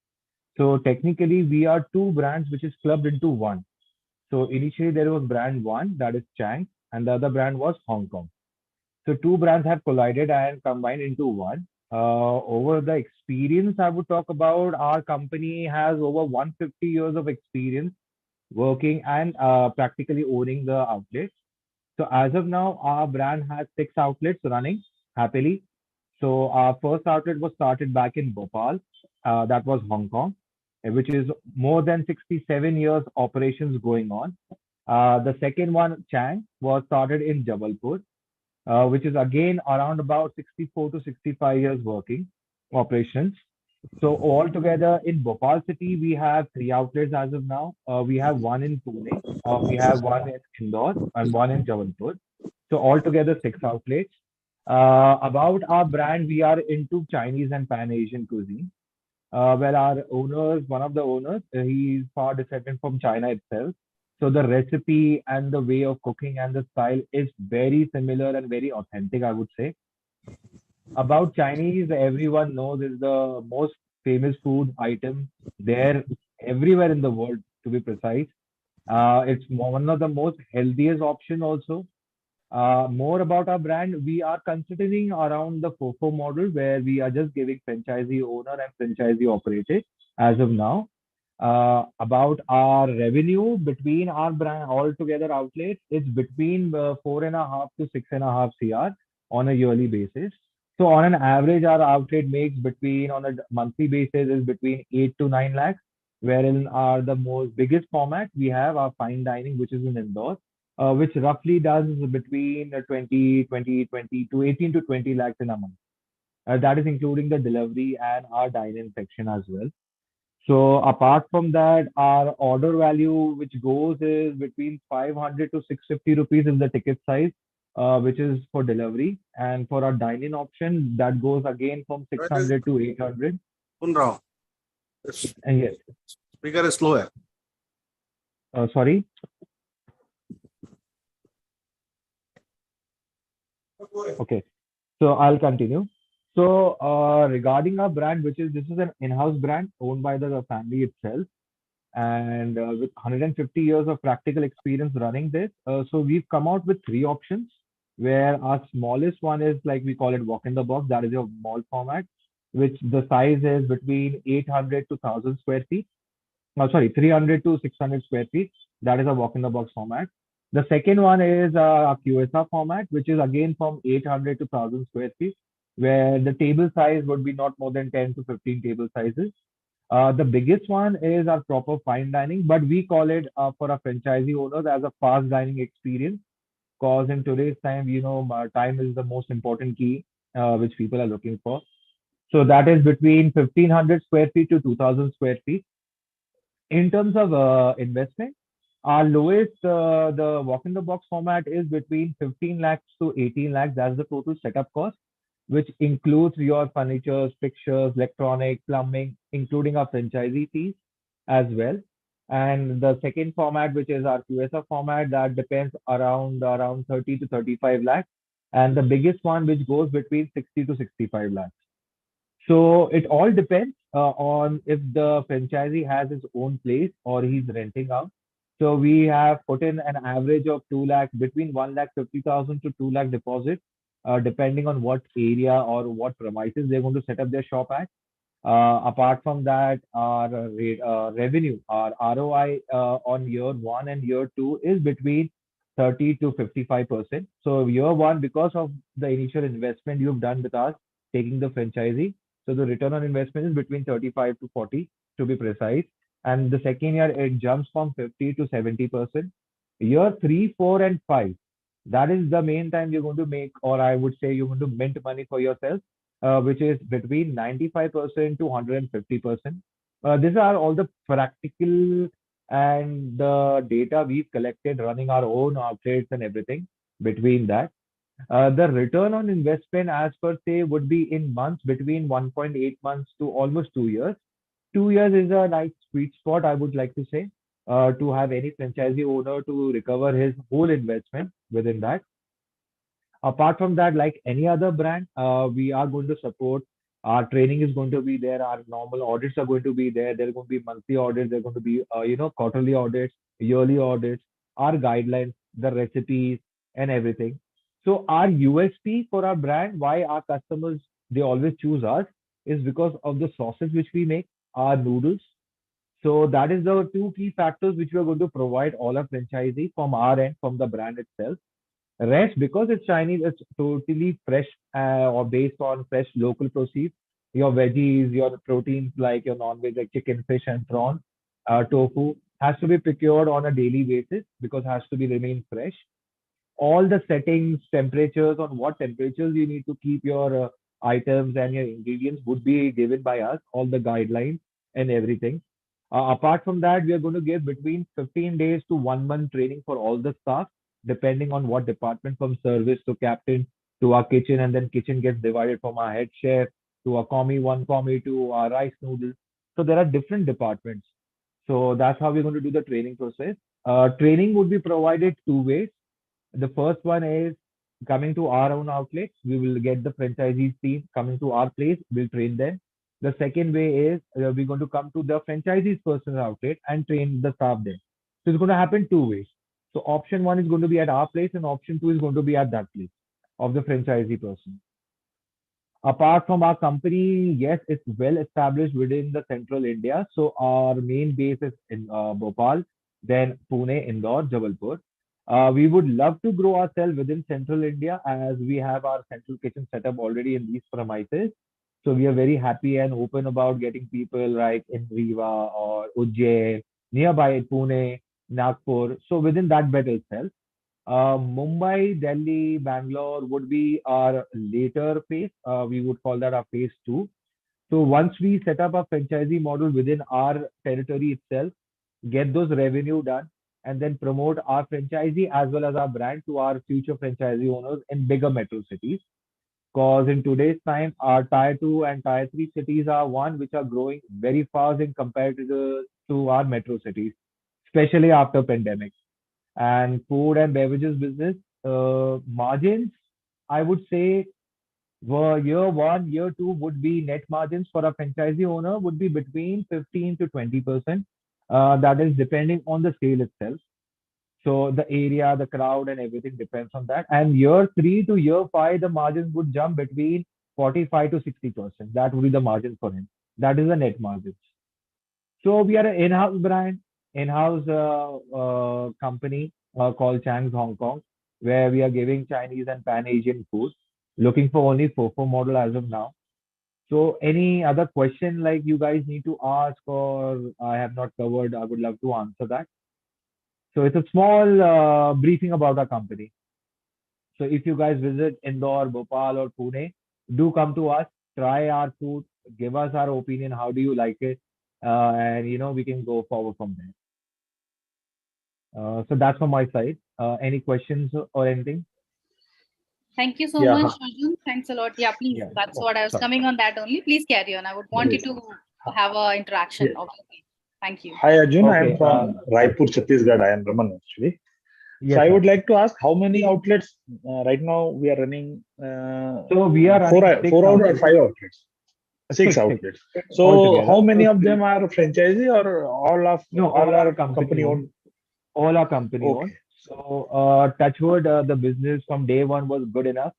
So technically, we are two brands which is clubbed into one. So initially there was brand one, that is Chang, and the other brand was Hong Kong. So two brands have collided and combined into one. Over the experience I would talk about, our company has over 150 years of experience working and practically owning the outlets. So as of now, our brand has 6 outlets running happily. So our first outlet was started back in Bhopal, that was Hong Kong, which is more than 67 years operations going on. The second one, Chang, was started in Jabalpur, which is again around about 64 to 65 years working operations. So altogether in Bhopal city, we have 3 outlets as of now. We have one in Pune, we have one in Indore, and one in Jabalpur. So altogether 6 outlets. About our brand, we are into Chinese and Pan Asian cuisine. Well, our owners, one of the owners, he's far descended from China itself. So the recipe and the way of cooking and the style is very similar and very authentic, I would say. About Chinese, everyone knows is the most famous food item there everywhere in the world, to be precise. It's one of the most healthiest option also. More about our brand, we are considering around the FOFO model where we are just giving franchisee owner and franchisee operator as of now. About our revenue between our brand altogether outlets, it's between 4.5 to 6.5 CR on a yearly basis. So on an average, our outlet makes between on a monthly basis is between 8 to 9 lakhs, wherein are the most biggest format we have our fine dining, which is in Indore, which roughly does between 20 to 18 to 20 lakhs in a month. That is including the delivery and our dine-in section as well. So apart from that, our order value which goes is between 500 to 650 rupees is the ticket size, which is for delivery. And for our dine-in option, that goes again from 600 to 800. Punrao. And yes. Speaker is slow. Sorry. Okay. So I'll continue. So regarding our brand, which is this is an in-house brand owned by the family itself, and with 150 years of practical experience running this, so we've come out with 3 options. Where our smallest one is like we call it walk in the box, that is your mall format, which the size is between 800 to 1000 square feet. No, sorry, 300 to 600 square feet. That is a walk in the box format. The second one is a QSR format, which is again from 800 to 1000 square feet, where the table size would be not more than 10 to 15 table sizes. The biggest one is our proper fine dining, but we call it for our franchisee owners as a fast dining experience. Because in today's time, time is the most important key which people are looking for. So that is between 1500 square feet to 2000 square feet. In terms of investment, our lowest, the walk in the box format is between 15 lakhs to 18 lakhs. That's the total setup cost, which includes your furniture, fixtures, electronic, plumbing, including our franchisee fees as well. And the second format, which is our QSR format, that depends around 30 to 35 lakhs. And the biggest one, which goes between 60 to 65 lakhs. So it all depends on if the franchisee has his own place or he's renting out. So we have put in an average of 2 lakh, between 1,50,000 to 2 lakh deposit, depending on what area or what premises they're going to set up their shop at. Apart from that, our revenue, our ROI on year one and year two is between 30 to 55%. So year one, because of the initial investment you've done with us, taking the franchisee, so the return on investment is between 35 to 40 to be precise. And the second year, it jumps from 50 to 70%. Year three, four, and five, that is the main time you're going to make, or I would say you're going to mint money for yourself, which is between 95% to 150%. These are all the practical and the data we've collected running our own outlets and everything between that. The return on investment, as per se, would be in months between 1.8 months to almost 2 years. 2 years is a nice sweet spot, I would like to say, to have any franchisee owner to recover his whole investment within that. Apart from that, like any other brand, we are going to support. Our training is going to be there. Our normal audits are going to be there. There are going to be monthly audits. There are going to be, quarterly audits, yearly audits, our guidelines, the recipes, and everything. So our USP for our brand, why our customers they always choose us, is because of the sauces which we make, our noodles. So that is the two key factors which we are going to provide all our franchisees from our end, from the brand itself. Rest, because it's Chinese, it's totally fresh or based on fresh local proceeds. Your veggies, your proteins like your non-veg like chicken, fish, and prawn, tofu has to be procured on a daily basis because has to be remain fresh. All the settings, temperatures, on what temperatures you need to keep your items and your ingredients would be given by us, all the guidelines and everything. Apart from that, we are going to give between 15 days to 1 month training for all the staff, depending on what department, from service to captain to our kitchen, and then kitchen gets divided from our head chef to our commie, one commie to our rice noodles. So there are different departments. So that's how we're going to do the training process. Training would be provided two ways. The first one is coming to our own outlets. We will get the franchisees team coming to our place. We'll train them. The second way is we're going to come to the franchisee's personal outlet and train the staff there. So it's going to happen two ways. So option one is going to be at our place, and option two is going to be at that place of the franchisee person. Apart from our company, yes, it's well established within the central India. So our main base is in Bhopal, then Pune, Indore, Jabalpur. We would love to grow ourselves within central India as we have our central kitchen set up already in these premises. So we are very happy and open about getting people like in Riva or Ujjain, nearby Pune, Nagpur. So within that bed itself, Mumbai, Delhi, Bangalore would be our later phase. We would call that our phase two. So once we set up a franchisee model within our territory itself, get those revenue done, and then promote our franchisee as well as our brand to our future franchisee owners in bigger metro cities. Because in today's time, our tier two and tier three cities are one which are growing very fast in compared to our metro cities, especially after pandemic. And food and beverages business margins, I would say, were year one, year two would be net margins for a franchisee owner would be between 15 to 20%. That is depending on the sale itself. So the area, the crowd, and everything depends on that. And year three to year five, the margins would jump between 45 to 60%. That would be the margin for him. That is the net margins. So we are an in-house brand, in-house company called Chang's Hong Kong, where we are giving Chinese and Pan Asian food. Looking for only FOFO model as of now. So any other question like you guys need to ask or I have not covered, I would love to answer that. So it's a small briefing about our company. So if you guys visit Indore, Bhopal, or Pune, do come to us, try our food, give us our opinion. How do you like it? And we can go forward from there. So that's from my side. Any questions or anything? Thank you so Yeah. much, Arjun. Thanks a lot. Yeah, please. Yeah. That's what I was Sorry. coming on that only. Please carry on. I would want you Yes. to have a interaction, Yeah. obviously. Thank you. Hi Arjun, I am Okay. from Raipur, Chhattisgarh. I am Raman actually. Yes, So I sir. would like to ask how many outlets right now we are running? So we are four, running 6 four or outlets. 5 outlets? Six Six outlets. So altogether. how many So of them are franchisee or no, all all are our company company owned. owned? All our company owned. Okay. So touchwood, the business from day one was good enough.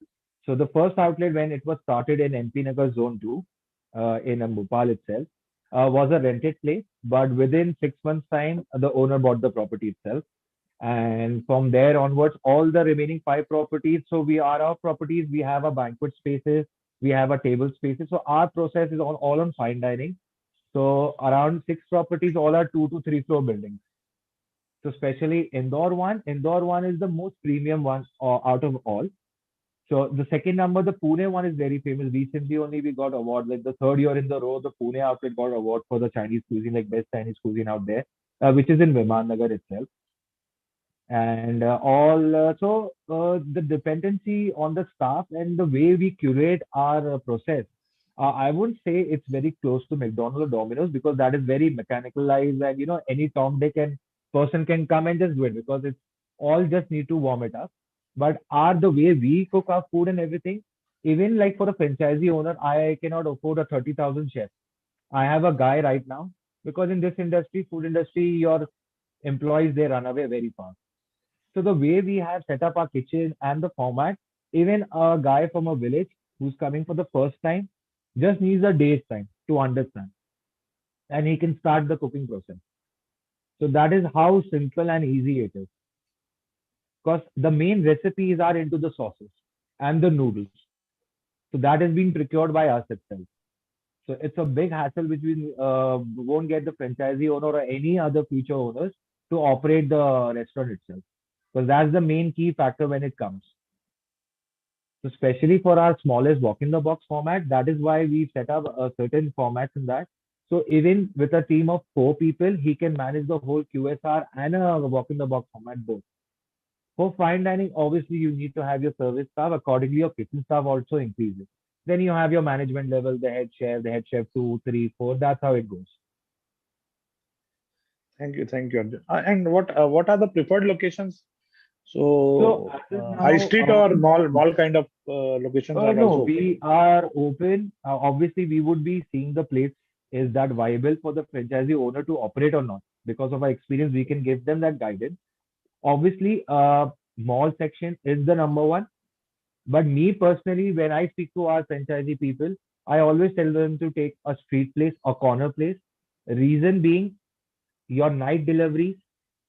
So the first outlet when it was started in MP Nagar Zone 2, in Bhopal itself. Was a rented place, but within 6 months' time, the owner bought the property itself. And from there onwards, all the remaining five properties. So we are our properties. We have a banquet spaces. We have a table spaces. So our process is all on fine dining. So around six properties, all are 2 to 3 floor buildings. So especially Indore one is the most premium one out of all. So the second number, the Pune one is very famous. Recently only we got award, like the third year in the row, the Pune outlet got award for the Chinese cuisine, like best Chinese cuisine out there, which is in Viman Nagar itself. And the dependency on the staff and the way we curate our process, I wouldn't say it's very close to McDonald's or Domino's because that is very mechanicalized and any Tom Dick and person can come and just do it because it's all just need to warm it up. But are the way we cook our food and everything, even like for a franchisee owner, I cannot afford a 30,000 chef. I have a guy right now because in this industry, food industry, your employees they run away very fast. So the way we have set up our kitchen and the format, even a guy from a village who's coming for the first time just needs a day's time to understand and he can start the cooking process. So that is how simple and easy it is. Because the main recipes are into the sauces and the noodles. So that is being procured by us itself. So it's a big hassle which we won't get the franchisee owner or any other future owners to operate the restaurant itself. Because that's the main key factor when it comes. So especially for our smallest walk in the box format, that is why we set up a certain formats in that. So even with a team of 4 people, he can manage the whole QSR and a walk in the box format both. For fine dining, obviously you need to have your service staff. Accordingly, your kitchen staff also increases. Then you have your management level, the head chef 2, 3, 4. That's how it goes. Thank you, Arjun. And what are the preferred locations? So So as of high now, street or mall kind of locations are no, also okay. we are open. Obviously, we would be seeing the place is that viable for the franchisee owner to operate or not. Because of our experience, we can give them that guidance. Obviously, mall section is the number one. But me personally, when I speak to our franchisee people, I always tell them to take a street place or corner place. Reason being, your night deliveries,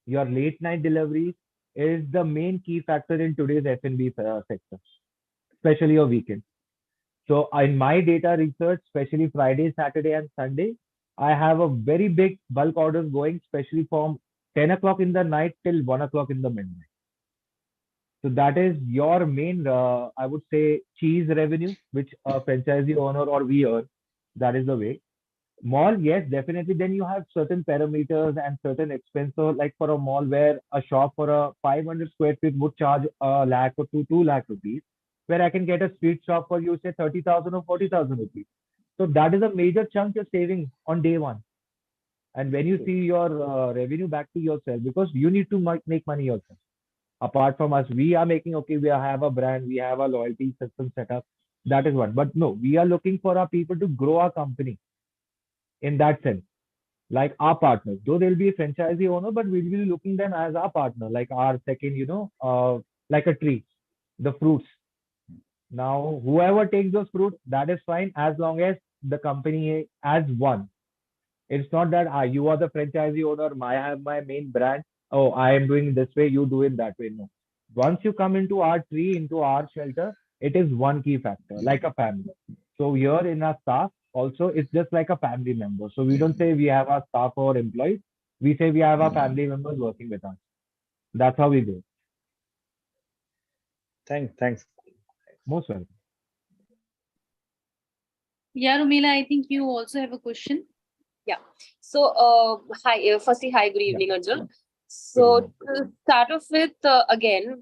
your late night deliveries is the main key factor in today's F&B sector, especially your weekend. So in my data research, especially Friday, Saturday, and Sunday, I have a very big bulk orders going, especially from 10 o'clock in the night till 1 o'clock in the midnight. So that is your main, I would say, cheese revenue, which a franchisee owner or we earn. That is the way. Mall, yes, definitely. Then you have certain parameters and certain expense. So, like for a mall where a shop for a 500 square feet would charge a lakh or 2 lakh rupees, where I can get a street shop for you, say 30,000 or 40,000 rupees. So that is a major chunk you're saving on day one. And when you see your revenue back to yourself, because you need to make money yourself. Apart from us, we are making okay. We have a brand, we have a loyalty system set up. That is what. But no, we are looking for our people to grow our company in that sense, like our partners. Though they'll be a franchisee owner, but we'll be looking them as our partner, like our second, like a tree, the fruits. Now, whoever takes those fruits, that is fine as long as the company as one. It's not that you are the franchisee owner, I have my main brand. Oh, I am doing this way, you do it that way. No. Once you come into our tree, into our shelter, it is one key factor, like a family. So here in our staff, also it's just like a family member. So we don't say we have our staff or employees. We say we have our family members working with us. That's how we do. Thanks. Most welcome. Yeah, Rumila, I think you also have a question. Yeah. So, hi. Firstly, hi. Good evening, Arjun. So, to start off with, again,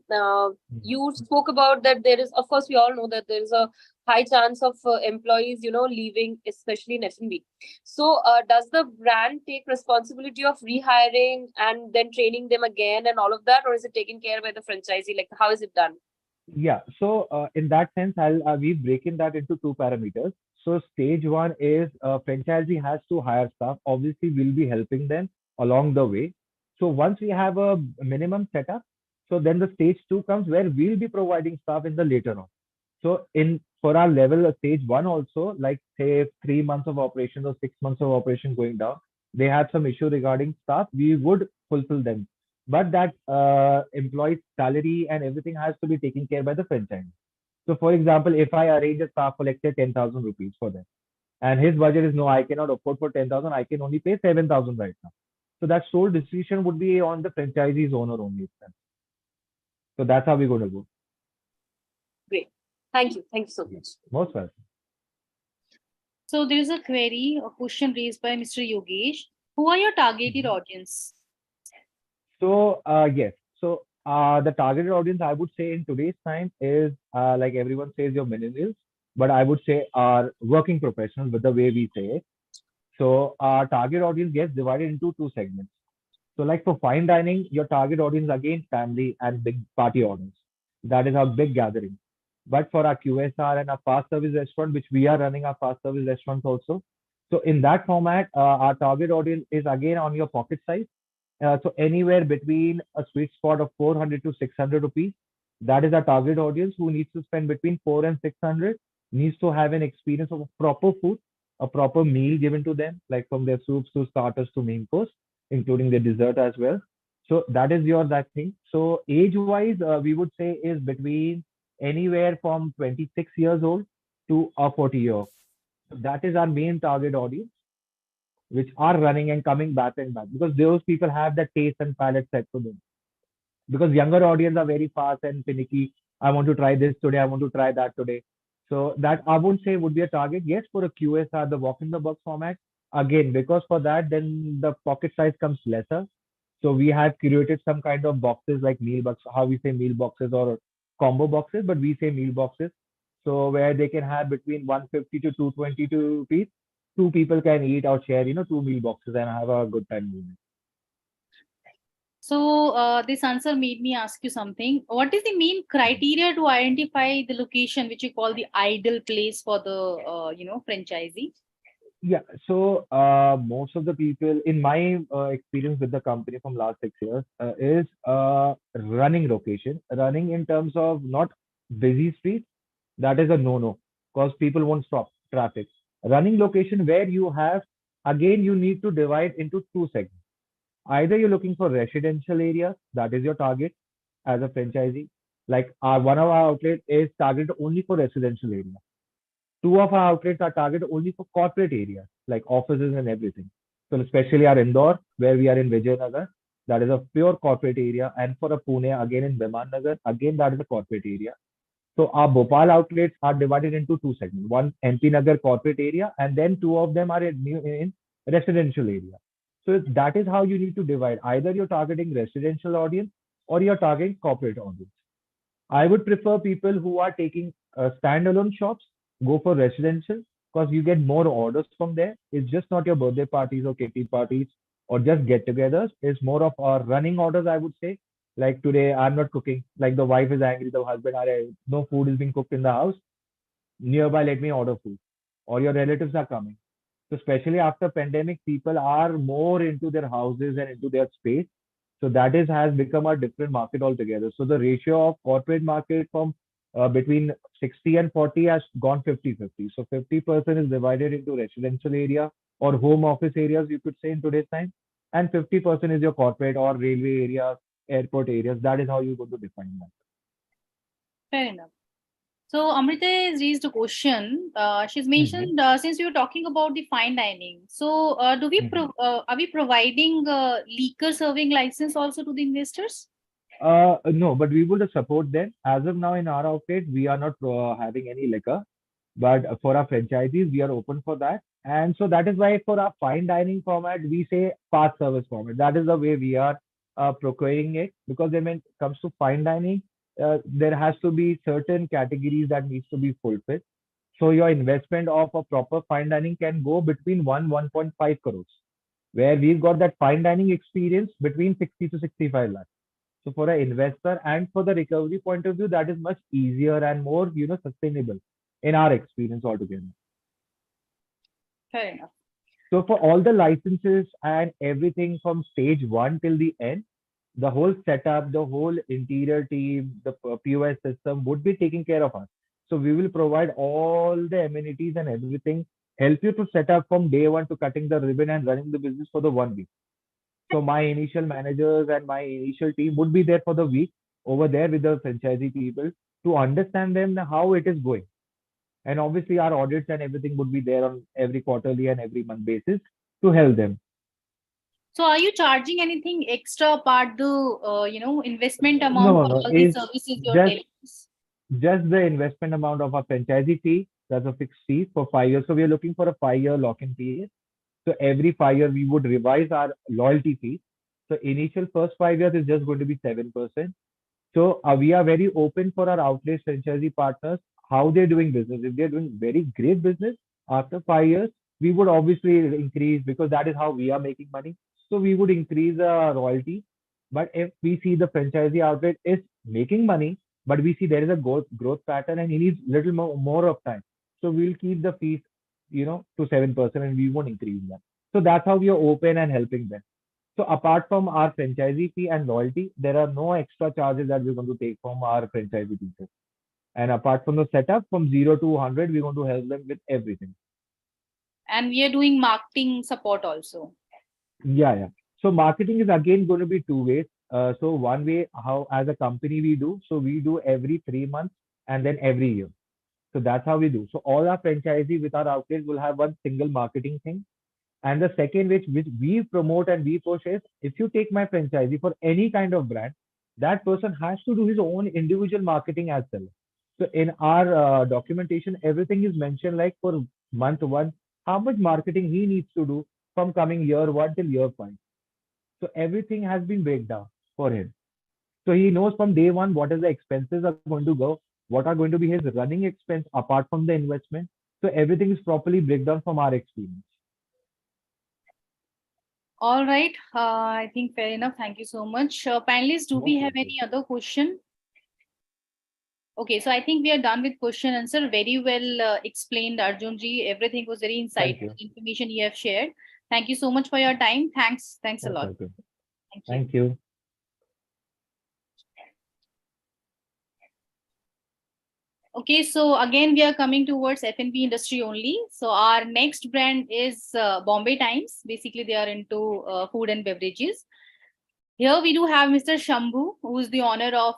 you spoke about that there is, of course, we all know that there is a high chance of employees, leaving, especially in F&B. So, does the brand take responsibility of rehiring and then training them again and all of that, or is it taken care by the franchisee? Like, how is it done? Yeah. So in that sense, we've breaking that into two parameters. So stage one is franchisee has to hire staff. Obviously, we'll be helping them along the way. So once we have a minimum setup, so then the stage two comes where we'll be providing staff in the later on. So in for our level of stage one also, like say 3 months of operation or 6 months of operation going down, they had some issue regarding staff, we would fulfill them. But that employee salary and everything has to be taken care by the franchise. So for example, if I arrange a staff for, let's say, 10,000 rupees for them, and his budget is no, I cannot afford for 10,000, I can only pay 7,000 right now. So that sole decision would be on the franchisee's owner only. So that's how we're going to go. Great. Thank you. Thank you so much. Most welcome. So there is a query, a question raised by Mr. Yogesh. Who are your targeted audience? So yes, so the targeted audience I would say in today's time is like everyone says your millennials, but I would say our working professionals with the way we say it. So our target audience gets divided into two segments. So like for fine dining, your target audience again family and big party audience. That is our big gathering. But for our QSR and our fast service restaurant, which we are running our fast service restaurants also. So in that format, our target audience is again on your pocket size. So anywhere between a sweet spot of 400 to 600 rupees. That is our target audience who needs to spend between 4 and 600, needs to have an experience of a proper food, a proper meal given to them, like from their soups to starters to main course, including the dessert as well. So that is that thing. So age wise, we would say is between anywhere from 26 years old to a 40-year. So that is our main target audience, which are running and coming back and back because those people have the taste and palate set for them. Because younger audience are very fast and finicky. I want to try this today. I want to try that today. So that I won't say would be a target. Yes, for a QSR, the walk in the box format. Again, because for that, then the pocket size comes lesser. So we have curated some kind of boxes like meal box, how we say meal boxes or combo boxes, but we say meal boxes. So where they can have between 150 to 222 rupees. Two people can eat or share, two meal boxes and have a good time doing it. So this answer made me ask you something. What is the main criteria to identify the location which you call the ideal place for the franchisee? Yeah, so most of the people in my experience with the company from last 6 years is running location, running in terms of not busy streets. That is a no-no because people won't stop traffic. Running location where you have, again, you need to divide into two segments. Either you're looking for residential areas, that is your target as a franchisee. Like one of our outlets is targeted only for residential areas. Two of our outlets are targeted only for corporate areas, like offices and everything. So especially our Indore, where we are in Vijayanagar, that is a pure corporate area. And for a Pune, again in Biman Nagar, again that is a corporate area. So our Bhopal outlets are divided into two segments. One MP Nagar corporate area, and then two of them are in residential area. So that is how you need to divide. Either you're targeting residential audience or you're targeting corporate audience. I would prefer people who are taking standalone shops, go for residential because you get more orders from there. It's just not your birthday parties or kitty parties or just get-togethers. It's more of our running orders, I would say. Like today, I'm not cooking. Like the wife is angry, the husband, no food is being cooked in the house. Nearby, let me order food. Or your relatives are coming. So especially after pandemic, people are more into their houses and into their space. So that has become a different market altogether. So the ratio of corporate market from between 60 and 40 has gone 50-50. So 50% is divided into residential area or home office areas, you could say in today's time. And 50% is your corporate or railway areas, airport areas. That is how you're going to define that. Fair enough. So Amrita has raised a question. She's mentioned since we were talking about the fine dining. So are we providing liquor serving license also to the investors? No, but we would support them. As of now, in our outlet, we are not having any liquor, but for our franchisees, we are open for that. And so that is why for our fine dining format, we say fast service format. That is the way we are procuring it because when it comes to fine dining, there has to be certain categories that needs to be fulfilled. So your investment of a proper fine dining can go between 1.5 crores, where we've got that fine dining experience between 60 to 65 lakhs. So for an investor and for the recovery point of view, that is much easier and more, sustainable in our experience altogether. Fair enough. So for all the licenses and everything from stage one till the end, the whole setup, the whole interior team, the POS system would be taken care of us. So we will provide all the amenities and everything, help you to set up from day one to cutting the ribbon and running the business for the 1 week. So my initial managers and my initial team would be there for the week over there with the franchisee people to understand them how it is going. And obviously our audits and everything would be there on every quarterly and every month basis to help them. So are you charging anything extra apart the investment amount No, for no, all these it's services you're just telling us? just the investment amount of a franchisee fee. That's a fixed fee for 5 years. So we are looking for a 5-year lock-in period. So every 5 year we would revise our loyalty fee. So initial first 5 years is just going to be 7%. So we are very open for our outlet franchisee partners, how they're doing business. If they're doing very great business after 5 years, we would obviously increase because that is how we are making money. So we would increase royalty. But if we see the franchisee outlet is making money, but we see there is a growth pattern and he needs little more of time. So we'll keep the fees, to 7% and we won't increase that. So that's how we are open and helping them. So apart from our franchisee fee and loyalty, there are no extra charges that we're going to take from our franchisee people. And apart from the setup, from 0 to 100, we're going to help them with everything. And we are doing marketing support also. Yeah. So marketing is again going to be two ways. So one way, how as a company we do, so we do every 3 months and then every year. So that's how we do. So all our franchisees with our outlets will have one single marketing thing. And the second which we promote and we push is if you take my franchisee for any kind of brand, that person has to do his own individual marketing as well. So in our documentation, everything is mentioned like for month one, how much marketing he needs to do from coming year one till year five. So everything has been break down for him. So he knows from day one what is the expenses are going to go, what are going to be his running expense apart from the investment. So everything is properly break down from our experience. All right. I think fair enough. Thank you so much. Panelists, do we have any other question? Okay, so I think we are done with question and answer. Very well explained, Arjunji. Everything was very insightful information you have shared. Thank you so much for your time. Thanks a lot. Thank you. Okay, so again, we are coming towards F&B industry only. So our next brand is Bombay Times. Basically, they are into food and beverages. Here we do have Mr. Shambhu, who is the owner of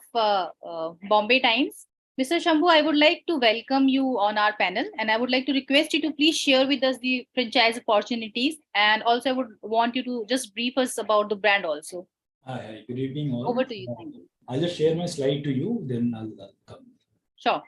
Bombay Times. Mr. Shambhu, I would like to welcome you on our panel, and I would like to request you to please share with us the franchise opportunities, and also I would want you to just brief us about the brand also. Hi, good evening all. Over to you. Thank you. I'll just share my slide to you, then I'll come. Sure.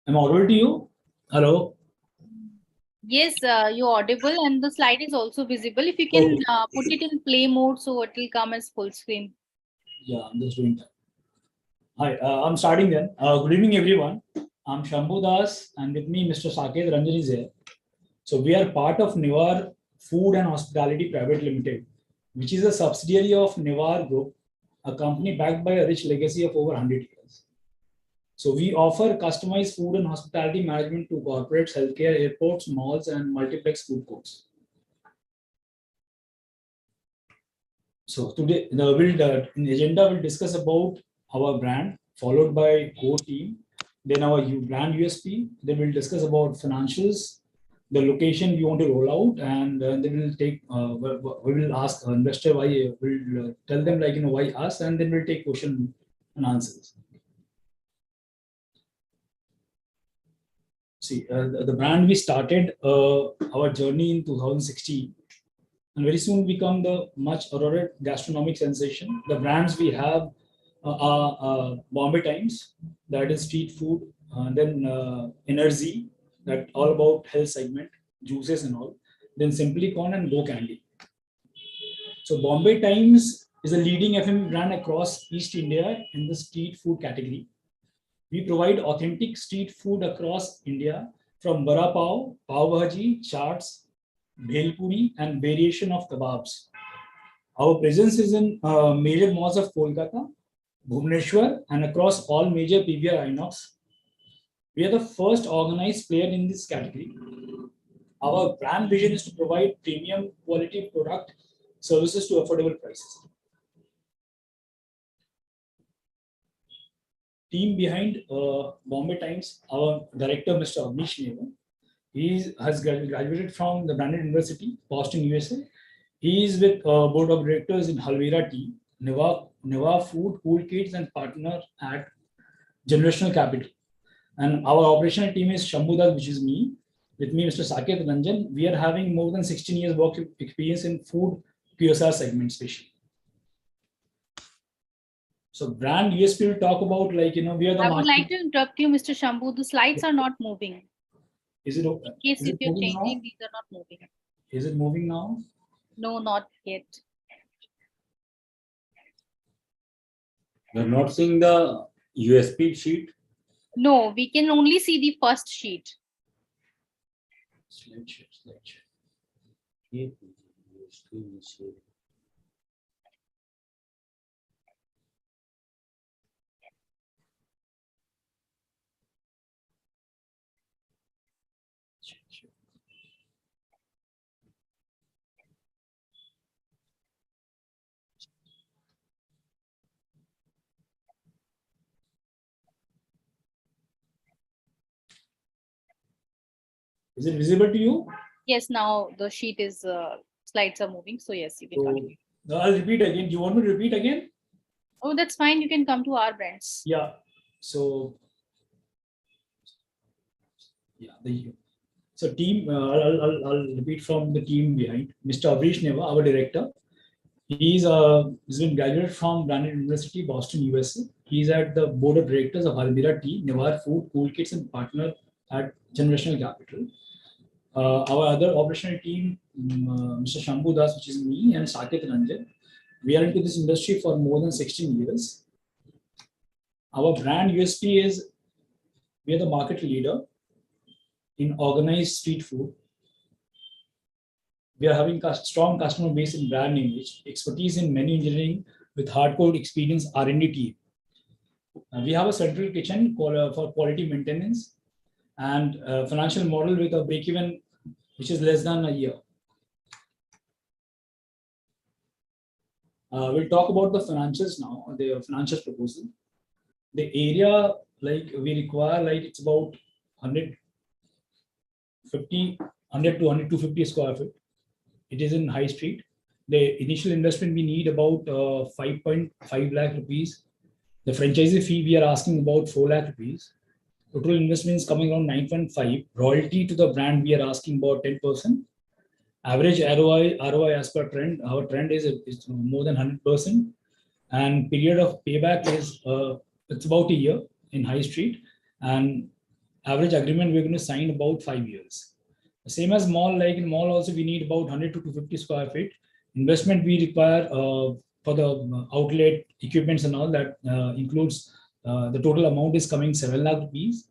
I'm audible to you? Hello? Yes, you're audible and the slide is also visible. If you can put it in play mode so it will come as full screen. Yeah, I'm just doing that. Hi, I'm starting then. Good evening, everyone. I'm Shambhu Das, and with me, Mr. Saket Ranjan is here. So we are part of Nivar Food and Hospitality Private Limited, which is a subsidiary of Nivar Group, a company backed by a rich legacy of over 100 years. So we offer customized food and hospitality management to corporates, healthcare, airports, malls, and multiplex food courts. So today, in the agenda, we'll discuss about our brand, followed by core team, then our brand USP. Then we'll discuss about financials, the location we want to roll out, and then we'll take. We will ask investor why. We'll tell them why us, and then we'll take question and answers. See, the brand we started our journey in 2016, and very soon become the much awarded gastronomic sensation. The brands we have are Bombay Times, that is street food, and then Energy, that all about health segment, juices and all. Then Simply Corn and Go Candy. So Bombay Times is a leading FM brand across East India in the street food category. We provide authentic street food across India, from vada pav, pav bhaji, chaats, bhel puri, and variation of kebabs. Our presence is in major malls of Kolkata, Bhubaneswar, and across all major PVR Inox. We are the first organized player in this category. Our brand vision is to provide premium quality product services to affordable prices. Team behind Bombay Times, our director, Mr. Avnish Neva. He has graduated from the Branded University, Boston, USA. He is with board of directors in Halvera Tea, Neva Food, Cool Kids, and partner at Generational Capital. And our operational team is Shambhudas, which is me. With me, Mr. Saket Ranjan. We are having more than 16 years work experience in food QSR segment, especially. So brand USP will talk about, like, we are the I would like to interrupt you, Mr. Shambhu. The slides are not moving. Is it okay? In case if you're changing, these are not moving. Is it moving now? No, not yet. We're not seeing the USP sheet. No, we can only see the first sheet. Slideshare. Is it visible to you? Yes, now the sheet is, slides are moving. So yes, you can continue. So, I'll repeat again. Do you want me to repeat again? Oh, that's fine. You can come to our brands. Yeah. So, yeah. So team, I'll repeat from the team behind. Mr. Avnish Neva, our director. He's been graduated from Branded University, Boston, USA. He's at the board of directors of Halvera Tea, Neva Food, Cool Kids, and partner at Generational Capital. Our other operational team, Mr. Shambhu Das, which is me, and Saket Ranjan. We are into this industry for more than 16 years. Our brand USP is we are the market leader in organized street food. We are having a strong customer base in brand image, expertise in menu engineering with hardcore experience R&D team. We have a central kitchen for quality maintenance and financial model with a break-even which is less than a year. We'll talk about the financials now, the financials proposal. The area like we require, like it's about 100 to 250 square feet. It is in High Street. The initial investment we need about 5.5 lakh rupees. The franchisee fee we are asking about 4 lakh rupees. Total investment is coming around 9.5. Royalty to the brand we are asking about 10%. Average ROI as per trend. Our trend is more than 100%. And period of payback is it's about a year in High Street. And average agreement we're going to sign about 5 years. Same as mall, like in mall also we need about 100 to 250 square feet. Investment we require for the outlet equipments and all that includes the total amount is coming 7 lakh rupees.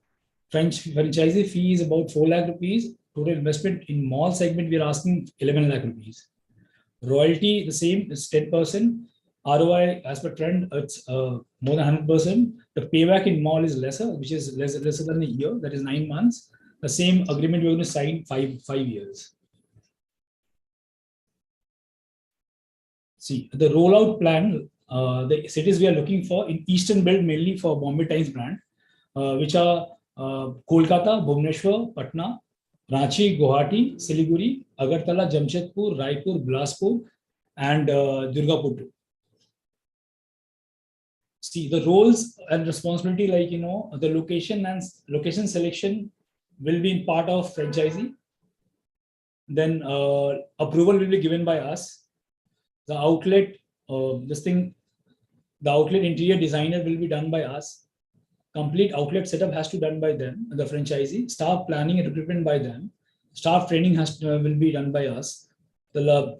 Franchisee fee is about 4 lakh rupees. Total investment in mall segment we are asking 11 lakh rupees. Royalty the same is 10%. ROI as per trend it's more than 100%. The payback in mall is lesser, which is lesser than a year, that is 9 months. The same agreement we're going to sign 5 years. See, the rollout plan, the cities we are looking for in Eastern Belt mainly for Bombay Times brand, which are Kolkata, Bhubaneswar, Patna, Ranchi, Guwahati, Siliguri, Agartala, Jamshedpur, Raipur, Bilaspur, and Durgapur. See, the roles and responsibility, like, the location selection will be in part of franchisee. Then approval will be given by us. The outlet, the outlet interior designer will be done by us. Complete outlet setup has to be done by them, the franchisee. Staff planning and recruitment by them. Staff training will be done by us. The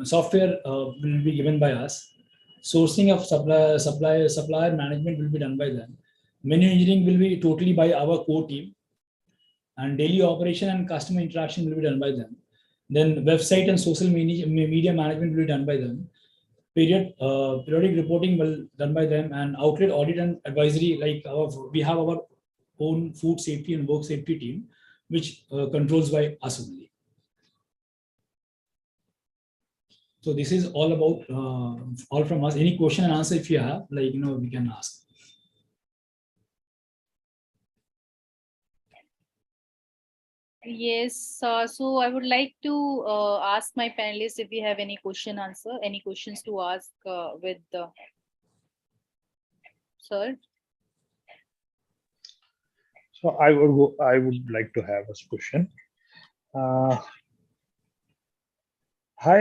software will be given by us. Sourcing of supplier management will be done by them. Menu engineering will be totally by our core team. And daily operation and customer interaction will be done by them. Then website and social media management will be done by them. Periodic reporting will done by them, and outlet audit and advisory, like we have our own food safety and work safety team, which controls by us only. So this is all about all from us. Any question and answer if you have, like, we can ask. Yes, so I would like to ask my panelists if we have any any questions to ask with the sir. So I would like to have a question. Hi,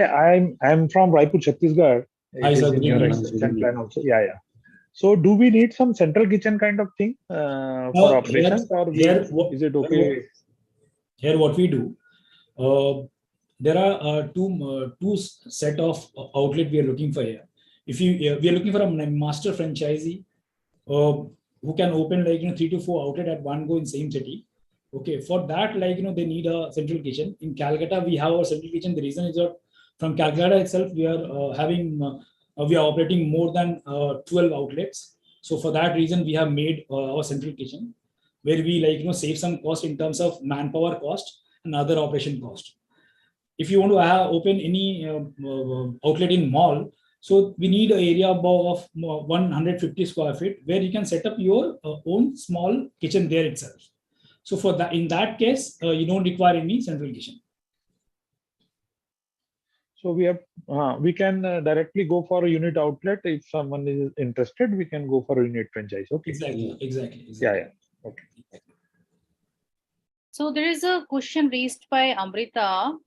I'm from Raipur, Chhattisgarh. Hi, It is sir. in your expansion plan also. Yeah. So do we need some central kitchen kind of thing for operations, or is it okay? Here, what we do, there are two set of outlet we are looking for here. If we are looking for a master franchisee who can open 3 to 4 outlet at one go in same city. Okay, for that, they need a central kitchen. In Calcutta, we have our central kitchen. The reason is that from Calcutta itself, we are we are operating more than 12 outlets. So for that reason, we have made our central kitchen, where we save some cost in terms of manpower cost and other operation cost. If you want to open any outlet in mall, so we need an area of 150 square feet, where you can set up your own small kitchen there itself. So for that, in that case, you don't require any central kitchen. So we can directly go for a unit outlet. If someone is interested, we can go for a unit franchise. Okay. Exactly. Yeah. Okay. So there is a question raised by Amrita.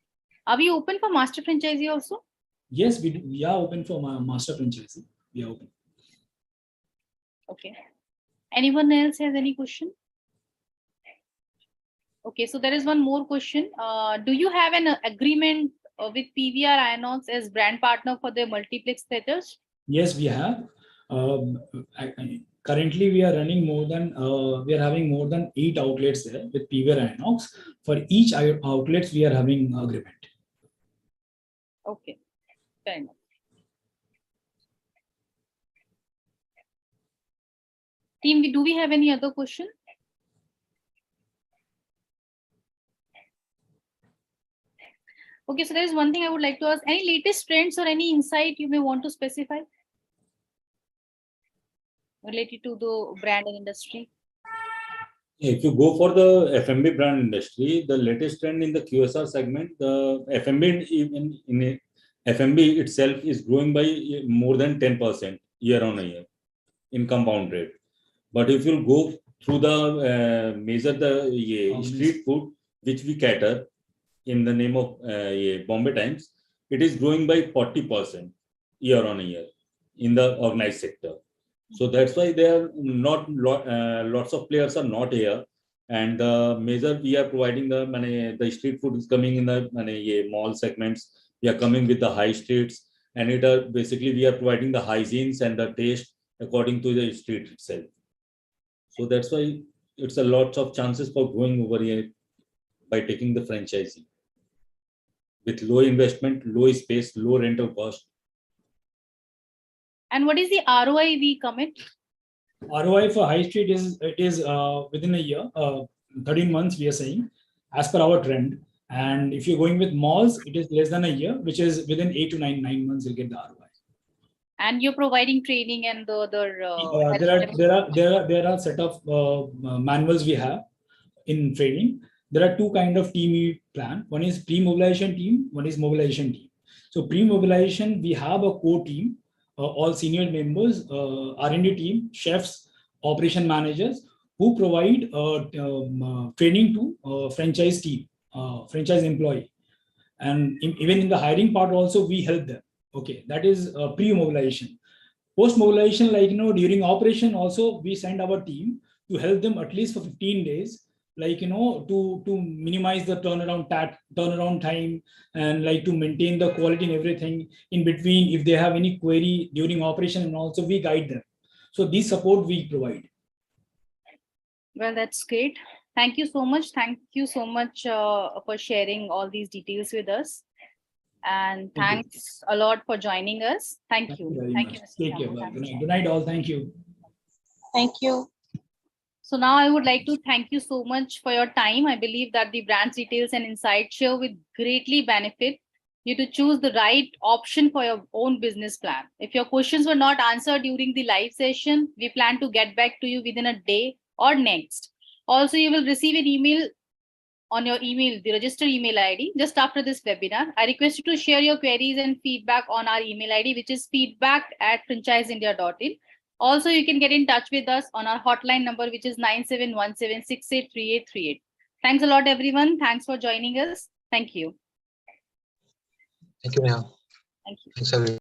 Are we open for master franchisee also? Yes, we are open for master franchisee. We are open. Okay. Anyone else has any question? Okay, so there is one more question. Do you have an agreement with PVR Inox as brand partner for their multiplex theaters? Yes, we have. Currently, we are running more than we are having more than 8 outlets there with PVR Inox. For each outlets, we are having agreement. Okay, fair enough. Team, do we have any other question? Okay, so there is one thing I would like to ask. Any latest trends or any insight you may want to specify related to the brand and industry? If you go for the F&B brand industry, the latest trend in the QSR segment, the F&B in F&B itself is growing by more than 10% year on year in compound rate. But if you go through the measure the street food which we cater in the name of Bombay Times, it is growing by 40% year on year in the organized sector. So that's why there are not lots of players are not here, and the measure we are providing the street food is coming in the mall segments. We are coming with the high streets, and it are basically we are providing the hygienes and the taste according to the street itself. So that's why it's a lot of chances for growing over here by taking the franchisee with low investment, low space, low rental cost. And what is the ROI we commit? ROI for high street is within a year, 13 months we are saying, as per our trend. And if you're going with malls, it is less than a year, which is within 8 to 9 months you'll get the ROI. And you're providing training and the other. There are set of manuals we have in training. There are two kind of team we plan. One is pre-mobilization team. One is mobilization team. So pre-mobilization, we have a core team, all senior members, R&D team, chefs, operation managers, who provide training to franchise team, franchise employee, and even in the hiring part also we help them. Okay, that is pre-mobilization. Post-mobilization, during operation also we send our team to help them at least for 15 days. To minimize the turnaround time, and to maintain the quality and everything in between. If they have any query during operation, and also we guide them. So this support we provide. Well, that's great. Thank you so much. Thank you so much for sharing all these details with us. And Thank you. thanks a lot for joining us. Thank you. very Thank much. you, Mr. Take care. Shyam. Bye. Good night, all. Thank you. Thank you. So now I would like to thank you so much for your time. I believe that the brand's details and insights share will greatly benefit you to choose the right option for your own business plan. If your questions were not answered during the live session, we plan to get back to you within a day or next. Also, you will receive an email on your email, the registered email ID, just after this webinar. I request you to share your queries and feedback on our email ID, which is feedback@franchiseindia.in. Also, you can get in touch with us on our hotline number, which is 9717683838. Thanks a lot, everyone. Thanks for joining us. Thank you. Thank you, Neha. Thank you. Thanks, everyone.